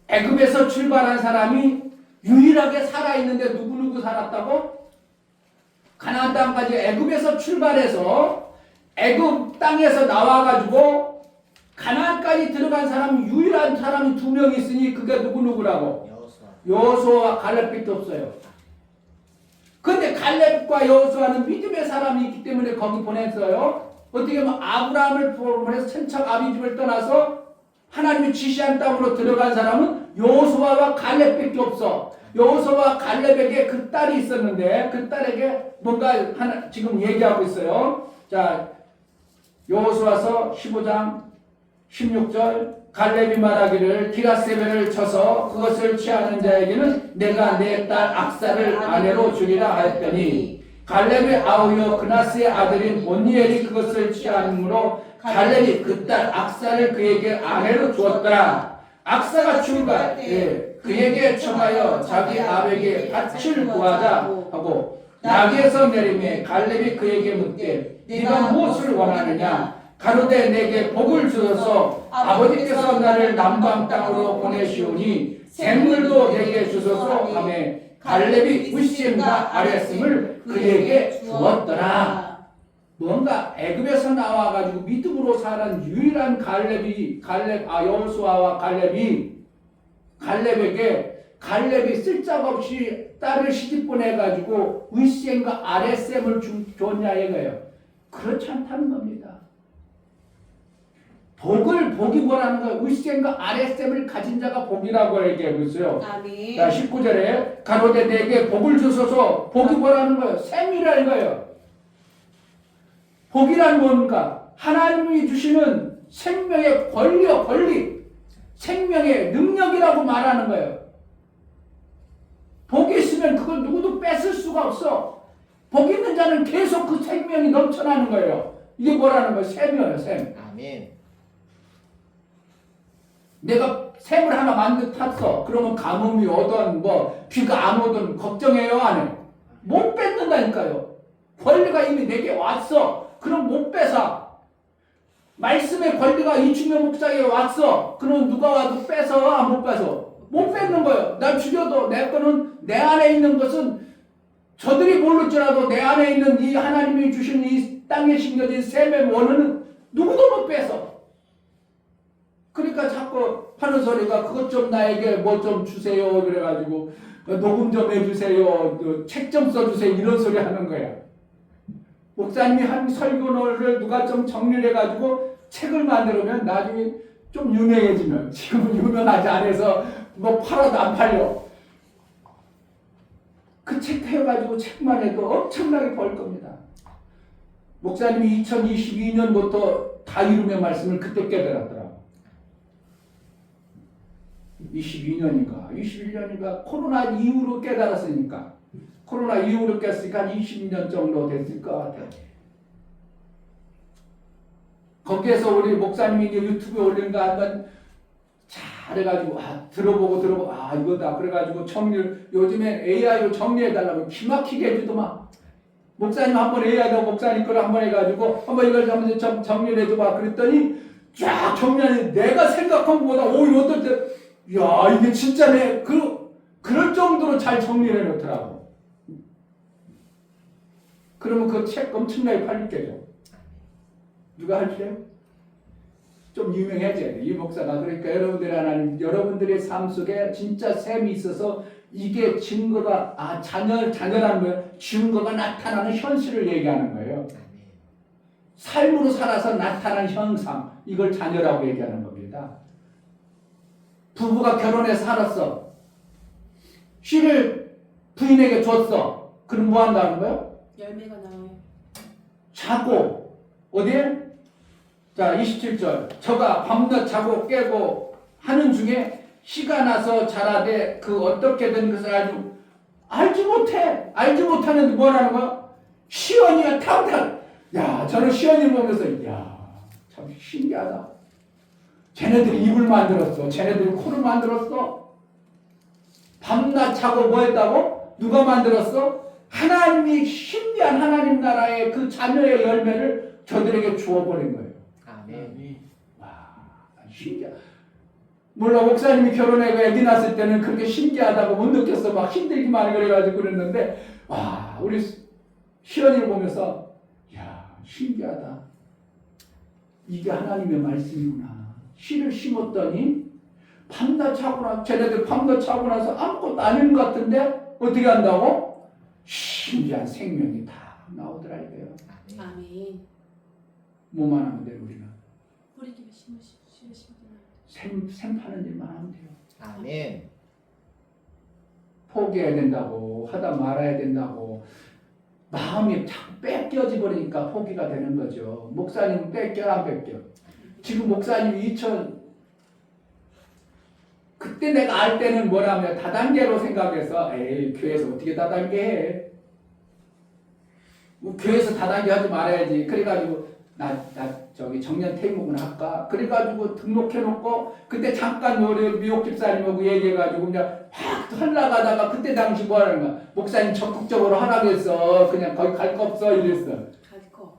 애굽에서 출발한 사람이 유일하게 살아있는데 누구 살았다고? 가나안 땅까지 애굽에서 출발해서 애굽 땅에서 나와가지고 가나안까지 들어간 사람 유일한 사람이 2명 있으니 그게 누구라고? 여호수아와 갈렙밖에 없어요. 근데 갈렙과 여호수아는 믿음의 사람이 있기 때문에 거기 보냈어요. 어떻게 보면 아브라함을 보내서 천척 아비집을 떠나서 하나님이 지시한 땅으로 들어간 사람은 여호수아와 갈렙밖에 없어. 여호수아와 갈렙에게 그 딸이 있었는데 그 딸에게 뭔가 하나 지금 얘기하고 있어요. 자, 여호수아서 15장 16절 갈렙이 말하기를 기라세벨을 쳐서 그것을 취하는 자에게는 내가 내 딸 악사를 아내로 주리라 하였더니 갈렙의 아우여 그나스의 아들인 온니엘이 그것을 취하므로 갈렙이 그 딸 악사를 그에게 아내로 주었더라. 악사가 죽을까 그에게 청하여 자기 아버에게 밭을 구하자 하고 낙에서 내리매 갈렙이 그에게 묻되 네가 무엇을 원하느냐 가로되 내게 복을 주소서 아버지께서 나를 남방 땅으로 보내시오니 샘물도 내게 주소서 하며 갈렙이 우시엠과 아레스을 그에게 주었더라. 뭔가 애굽에서 나와가지고 믿음으로 살은 유일한 여호수아와 갈렙이 갈렙이 쓸데없이 딸을 시집 보내가지고 우시엠과 아레스을 줬냐 이거예요. 그렇지 않다는 겁니다. 복이 뭐라는 거예요? 울셈과 아랫셈을 가진 자가 복이라고 얘기하고 있어요. 아멘. 자, 19절에 가로되 내게 복을 주소서. 복이 뭐라는 거예요? 셈이라는 거예요. 복이란 뭔가? 하나님이 주시는 생명의 권리, 생명의 능력이라고 말하는 거예요. 복이 있으면 그걸 누구도 뺏을 수가 없어. 복 있는 자는 계속 그 생명이 넘쳐나는 거예요. 이게 뭐라는 거예요? 셈이에요, 셈. 아멘. 내가 샘을 하나 탔어. 그러면 가뭄이 오든 비가 안 오든 걱정해요, 안 해? 못 뺏는다니까요. 권리가 이미 내게 왔어. 그럼 못 뺏어. 말씀의 권리가 이충현 목사에게 왔어. 그럼 누가 와도 뺏어? 못 뺏어? 못 뺏는 거예요. 날 죽여도 내 거는 내 안에 있는 것은 저들이 모를지라도 내 안에 있는 이 하나님이 주신 이 땅에 심겨진 샘의 원어는 누구도 못 뺏어. 그러니까 자꾸 하는 소리가 그것 좀 나에게 뭐 좀 주세요. 그래가지고 녹음 좀 해주세요. 책 좀 써주세요. 이런 소리 하는 거야. 목사님이 한 설교를 누가 좀 정리를 해가지고 책을 만들면 나중에 좀 유명해지면 지금은 유명하지 않아서 팔아도 안 팔려. 그 책 해가지고 책만 해도 엄청나게 벌 겁니다. 목사님이 2022년부터 다 이루며 말씀을 그때 깨달았더라. 22년인가 21년인가 코로나 이후로 깨달았으니까 코로나 이후로 깼으니까 20년 정도 됐을 것 같아요. 거기에서 우리 목사님이 이제 유튜브에 올린 거 한번 잘해가지고 들어보고 이거다 그래가지고 요즘에 AI로 정리해달라고 기막히게 해주더만. 목사님 한번 AI로 목사님 거를 한번 해가지고 한번 이걸 한번 정리를 해줘봐 그랬더니 쫙 정리하니 내가 생각한 것보다 오히려 어떨 때 이게 진짜네. 그럴 정도로 잘 정리를 해놓더라고. 그러면 그 책 엄청나게 팔릴 게죠. 누가 할래요? 좀 유명해져야 돼. 이 목사가. 그러니까 여러분들의 삶 속에 진짜 셈이 있어서 이게 증거가, 자녀라는 거예요. 증거가 나타나는 현실을 얘기하는 거예요. 삶으로 살아서 나타난 현상. 이걸 자녀라고 얘기하는 겁니다. 부부가 결혼해서 살았어. 씨를 부인에게 줬어. 그럼 뭐 한다는 거예요? 열매가 나와요. 자고 어디에? 자 27절 저가 밤낮 자고 깨고 하는 중에 씨가 나서 자라되 그 어떻게든 그것을 알지 못해. 알지 못하는데 뭐라는 거야? 시원이가 탕탕. 야 저는 시원이 보면서 참 신기하다. 쟤네들이 입을 만들었어. 쟤네들이 코를 만들었어. 밤낮 자고 뭐 했다고? 누가 만들었어? 하나님이 신비한 하나님 나라의 그 자녀의 열매를 저들에게 주어버린 거예요. 아멘. 와, 신기하다. 물론 목사님이 결혼하고 애기 낳았을 때는 그렇게 신기하다고 못 느꼈어. 막 힘들기만 그래가지고 그랬는데, 와, 우리 시연이를 보면서, 야, 신기하다. 이게 하나님의 말씀이구나. 씨를 심었더니, 밤낮 차고 나서, 쟤네들 밤낮 차고 나서 아무것도 아닌 것 같은데, 어떻게 한다고? 신기한 생명이 다 나오더라, 이거요. 아멘. 아멘. 뭐만 하면 돼, 우리는. 우리 집에 심으시구나. 샘 파는 일만 하면 돼요. 아멘. 포기해야 된다고 하다 말아야 된다고 마음이 자꾸 뺏겨져 버리니까 포기가 되는 거죠. 목사님은 뺏겨 안 뺏겨? 지금 목사님이 그때 내가 알 때는 뭐라면 다단계로 생각해서 에이 교회에서 어떻게 다단계 해? 뭐 교회에서 다단계 하지 말아야지. 그래가지고 나 저기 정년 퇴임을 할까? 그래가지고 등록해놓고 그때 잠깐 우리 미국 집사님하고 얘기해가지고 그냥 막 흘러가다가 그때 당시 뭐 하는 거야? 목사님 적극적으로 하라고 했어. 그냥 거기 갈 거 없어 이랬어. 갈 거.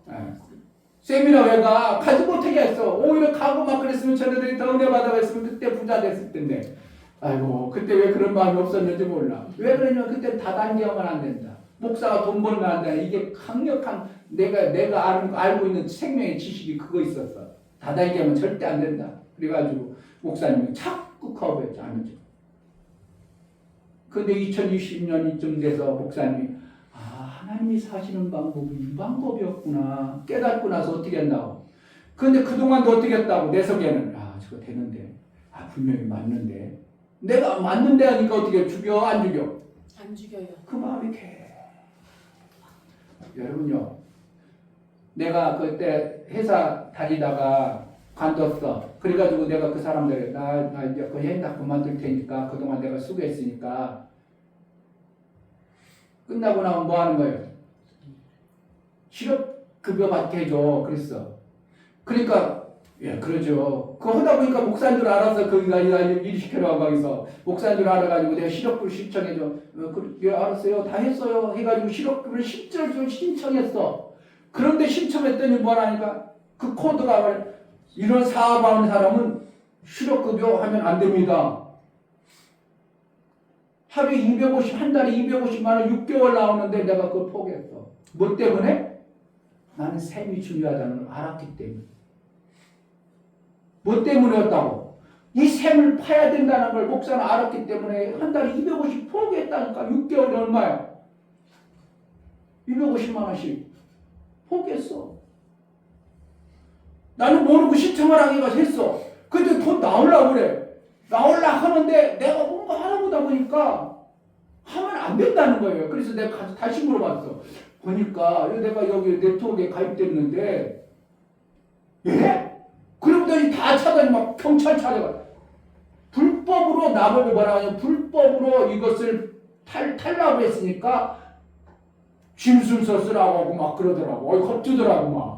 세미나 왜 가? 가지 못하게 했어. 오히려 가고 막 그랬으면 저네들이 더 은혜 받아가 했으면 그때 부자 됐을 텐데. 아이고 그때 왜 그런 마음이 없었는지 몰라. 왜 그러냐면 그때 다단계하면 안 된다. 목사가 돈 벌면 안 된다. 이게 강력한 내가 알고 있는 생명의 지식이 그거 있었어. 다단계하면 절대 안 된다. 그래가지고 목사님이 자꾸 거부했지 않았죠. 근데 2020년 이쯤 돼서 목사님이 하나님이 사시는 방법이 이 방법이었구나 깨닫고 나서 어떻게 한다고. 근데 그동안도 어떻게 했다고 내 속에는 저거 되는데 분명히 맞는데 내가 맞는데 하니까 어떻게 죽여 안 죽여? 안 죽여요. 그 마음이 여러분요 내가 그때 회사 다니다가 관뒀어. 그래가지고 내가 그 사람들 나 이제 그 회사 그만둘 테니까 그동안 내가 수고했으니까 끝나고 나면 뭐 하는 거예요? 실업급여 받게 해줘. 그랬어. 그러니까, 예, 그러죠. 그거 하다 보니까 목사인 줄 알아서 거기가 일 시켜라, 거기서. 목사인 줄 알아가지고 내가 실업급여 신청해줘. 예, 알았어요. 다 했어요. 해가지고 실업급여 실제로 신청했어. 그런데 신청했더니 뭐라니까? 그 코드가 이런 사업하는 사람은 실업급여 하면 안 됩니다. 하루에 250, 한 달에 250만 원 6개월 나오는데 내가 그걸 포기했어. 뭐 때문에? 나는 셈이 중요하다는 걸 알았기 때문에. 뭐 때문이었다고? 이 셈을 파야 된다는 걸 목사는 알았기 때문에 한 달에 250 포기했다니까. 6개월이 얼마야? 250만 원씩 포기했어. 나는 모르고 신청을 하기가 했어. 근데 돈 나오려고 그래. 나오려고 하는데 내가 뭔가 하려보다 보니까 하면 안 된다는 거예요. 그래서 내가 다시 물어봤어. 보니까 내가 여기 네트워크에 가입됐는데 예? 그러더니 다 찾아니 막 경찰 찾아가. 불법으로 나보고 뭐라 하냐. 불법으로 이것을 탈락을 했으니까 짐순서 쓰라고 하고 막 그러더라고. 겁주더라고 막.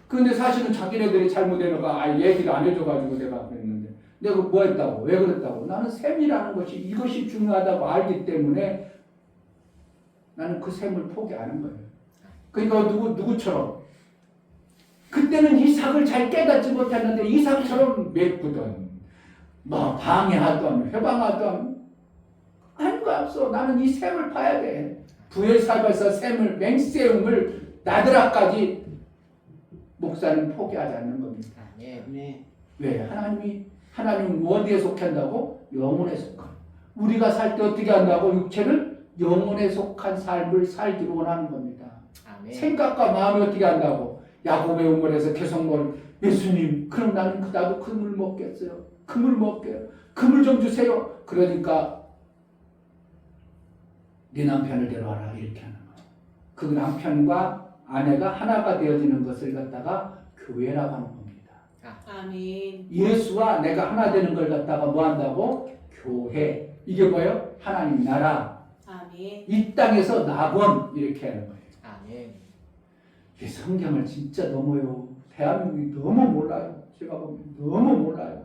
근데 사실은 자기네들이 잘못해놓고 얘기를 안 해줘가지고 내가 그랬는데 내가 뭐 했다고? 왜 그랬다고? 나는 셈이라는 것이 이것이 중요하다고 알기 때문에 나는 그 셈을 포기하는 거예요. 그러니까 누구처럼 그때는 이삭을 잘 깨닫지 못했는데 이삭처럼 메꾸던 뭐 방해하던 회방하던 아닌 거 없어. 나는 이 셈을 파야 돼. 부엘삽에서 셈을 맹세움을 나드락까지 목사는 포기하지 않는 겁니다. 아멘. 왜? 하나님 어디에 속한다고? 영혼에 속한. 우리가 살 때 어떻게 한다고? 육체를 영혼에 속한 삶을 살기로 원하는 겁니다. 아멘. 생각과 마음이 어떻게 한다고? 야곱의 우물에서 계속 예수님, 그럼 나도 그물 먹겠어요. 그물 먹게요. 그물 좀 주세요. 그러니까 네 남편을 데려와라 이렇게 하는 거예요. 그 남편과 아내가 하나가 되어지는 것을 갖다가 교회라고 하는 겁니다. 아멘. 예수와 내가 하나 되는 걸 갖다가 뭐 한다고? 교회. 이게 뭐예요? 하나님 나라. 아멘. 이 땅에서 낙원 이렇게 하는 거예요. 아멘. 이 성경을 진짜 너무요. 대한민국이 너무 몰라요. 제가 보면 너무 몰라요.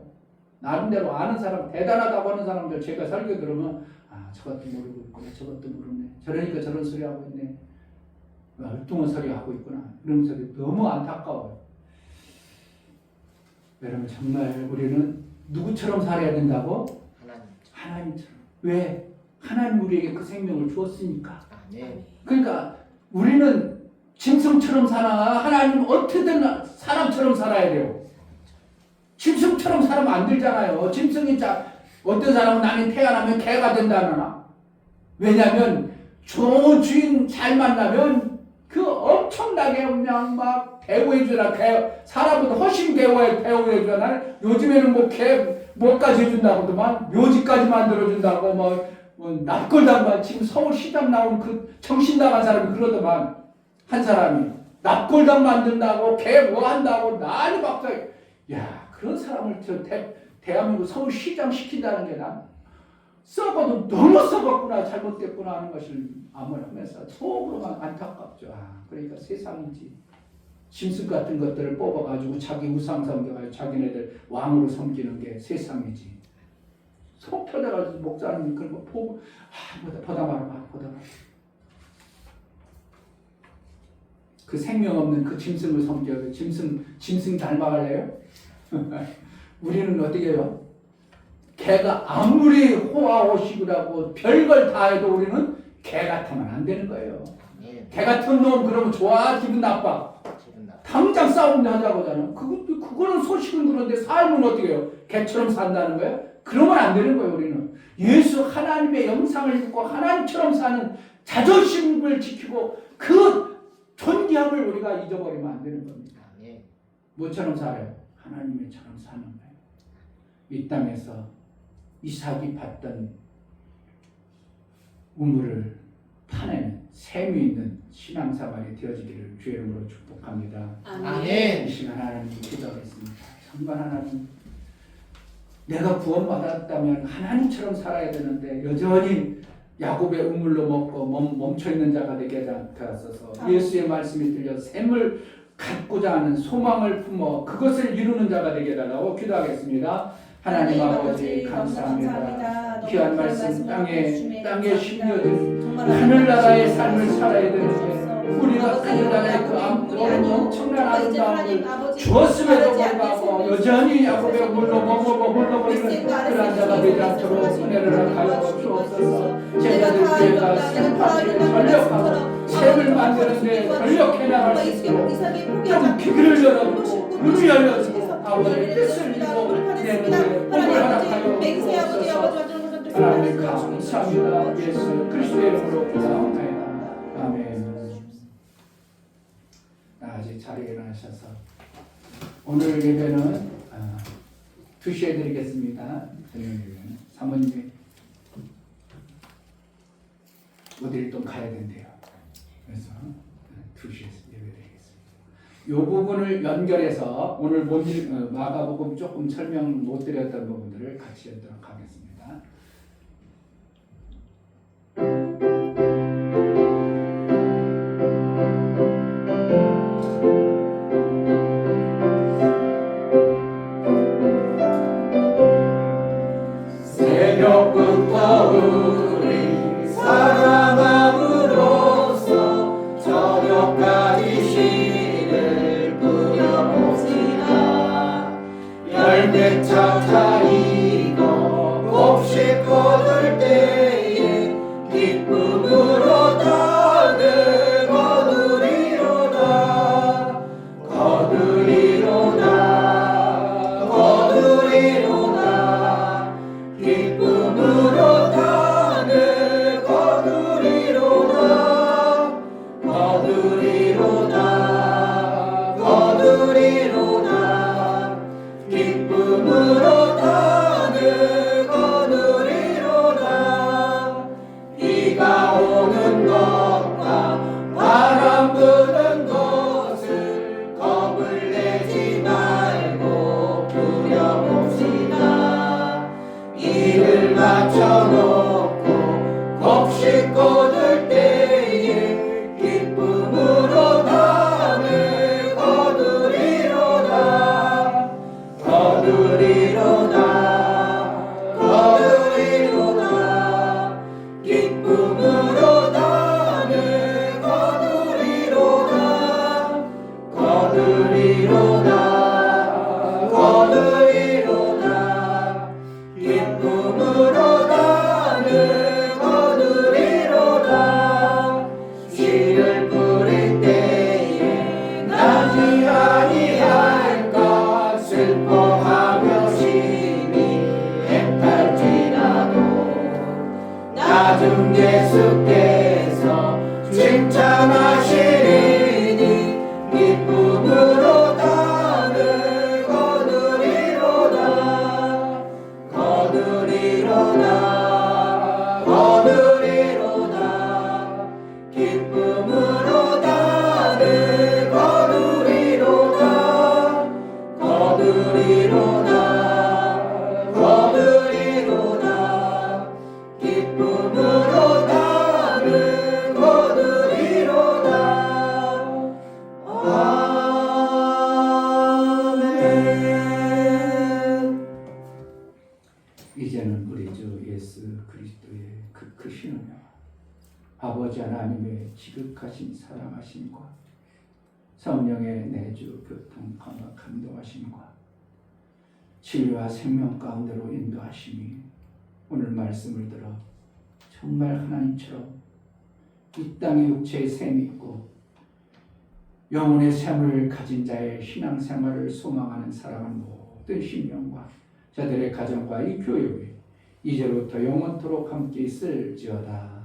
나름대로 아는 사람, 대단하다고 하는 사람들 제가 설교 들으면 아 저것도 모르고 있구나, 저것도 모르네, 저러니까 저런 소리 하고 있네, 엉뚱한 소리 하고 있구나, 이러면서 너무 안타까워요. 여러분 정말 우리는 누구처럼 살아야 된다고? 하나님. 하나님처럼. 왜? 하나님 우리에게 그 생명을 주었으니까. 아멘. 그러니까 우리는 짐승처럼 살아. 하나님 어떻게든 사람처럼 살아야 돼요. 짐승처럼 살면 안 되잖아요. 짐승이 어떤 사람은 나는 태어나면 개가 된다나. 왜냐하면 좋은 주인 잘 만나면 그 엄청나게 그냥 막 대우해주나, 사람보다 훨씬 대우해주나. 요즘에는 뭐 개 뭐까지 해준다고도만 묘지까지 만들어준다고 뭐 납골당만, 지금 서울시장 나온 그 정신 나간 사람이 그러더만, 한 사람이 납골당 만든다고 개 뭐 한다고 난리 박사. 야, 그런 사람을 대한민국 서울시장 시킨다는 게 난 썩어도 너무 썩었구나, 잘못됐구나 하는 것을 암울하면서 속으로만 안타깝죠. 아, 그러니까 세상이지. 짐승 같은 것들을 뽑아가지고 자기 우상 섬겨가지고 자기네들 왕으로 섬기는 게 세상이지. 속 터져가지고 목사님 그런 거 보고 보다 말아. 그 생명 없는 그 짐승을 섬겨요. 짐승 닮아갈래요? 우리는 어떻게 해요? 개가 아무리 호화호식이라고 별걸 다 해도 우리는 개 같으면 안 되는 거예요. 아멘. 개 같은 놈 그러면 좋아? 기분 나빠? 기분 나빠. 당장 싸움 하자고 하잖아. 그거는 소식은 그런데 삶은 어떻게 해요? 개처럼 산다는 거예요? 그러면 안 되는 거예요. 우리는 예수 하나님의 영상을 입고 하나님처럼 사는 자존심을 지키고 그 존귀함을 우리가 잊어버리면 안 되는 겁니다. 아멘. 뭐처럼 살아요? 하나님의처럼 사는 거예요. 이 땅에서 이삭이 받던 우물을 파내는 샘이 있는 신앙생활이 되어지기를 주의 이름으로 축복합니다. 아멘. 이 시간 하나님 기도하겠습니다. 정말 하나님, 내가 구원받았다면 하나님처럼 살아야 되는데 여전히 야곱의 우물로 먹고 멈춰있는 자가 되게 하소서. 예수의 말씀이 들려 샘을 갖고자 하는 소망을 품어 그것을 이루는 자가 되게 해달라고 기도하겠습니다. 하나님 아버지 감사합니다. 귀한 말씀 땅에 심려진 하늘나라의 삶을 살아야 되는데 우리가 하늘나라의 그 엄청난 아름다움을 주었음에도 불구하고 여전히 야곱의 물로 머물러버리는 그런 자가 되지 않도록 은혜를 하여 주옵소서. 제자들 교회가 생파에 전력하고 샘을 만드는데 전력해 나갈 수 있도록 좀 귀를 열어주고 눈을 열어주고 아버지의 뜻을 이루고 내 눈에 복을 허락하여 주옵소서. 하나님 감사합니다. 예수 그리스도의 이름으로 기도하옵나이다. 아멘. 아직 자리에 일어나셔서 오늘 예배는 2시에 드리겠습니다. 사모님이 어디를 또 가야 된대요. 그래서 2시에 예배드리겠습니다. 이 부분을 연결해서 오늘 마가복음 조금 설명 못 드렸던 부분들을 같이 하도록 하겠습니다. 새벽부터 우리 사랑함으로써 저녁까지 씨를 뿌려봅시다. 열매 차차이고 곱씹 아버지 하나님의 지극하신 사랑하심과 성령의 내주 교통 감동하심과 치유와 생명 가운데로 인도하심이 오늘 말씀을 들어 정말 하나님처럼 이 땅의 육체의 샘이 있고 영혼의 샘을 가진 자의 신앙생활을 소망하는 사랑하는 모든 심령과 저들의 가정과 이 교육이 이제부터 영원토록 함께 있을지어다.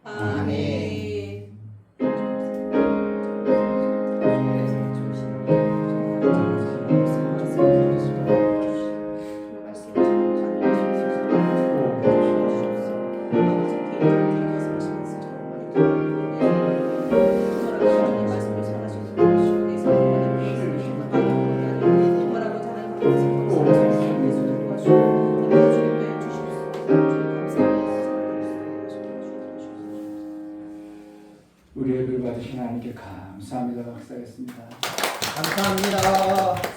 아멘. 우리의 늘 받으신 하나님께 감사합니다. 박사였습니다. 감사합니다.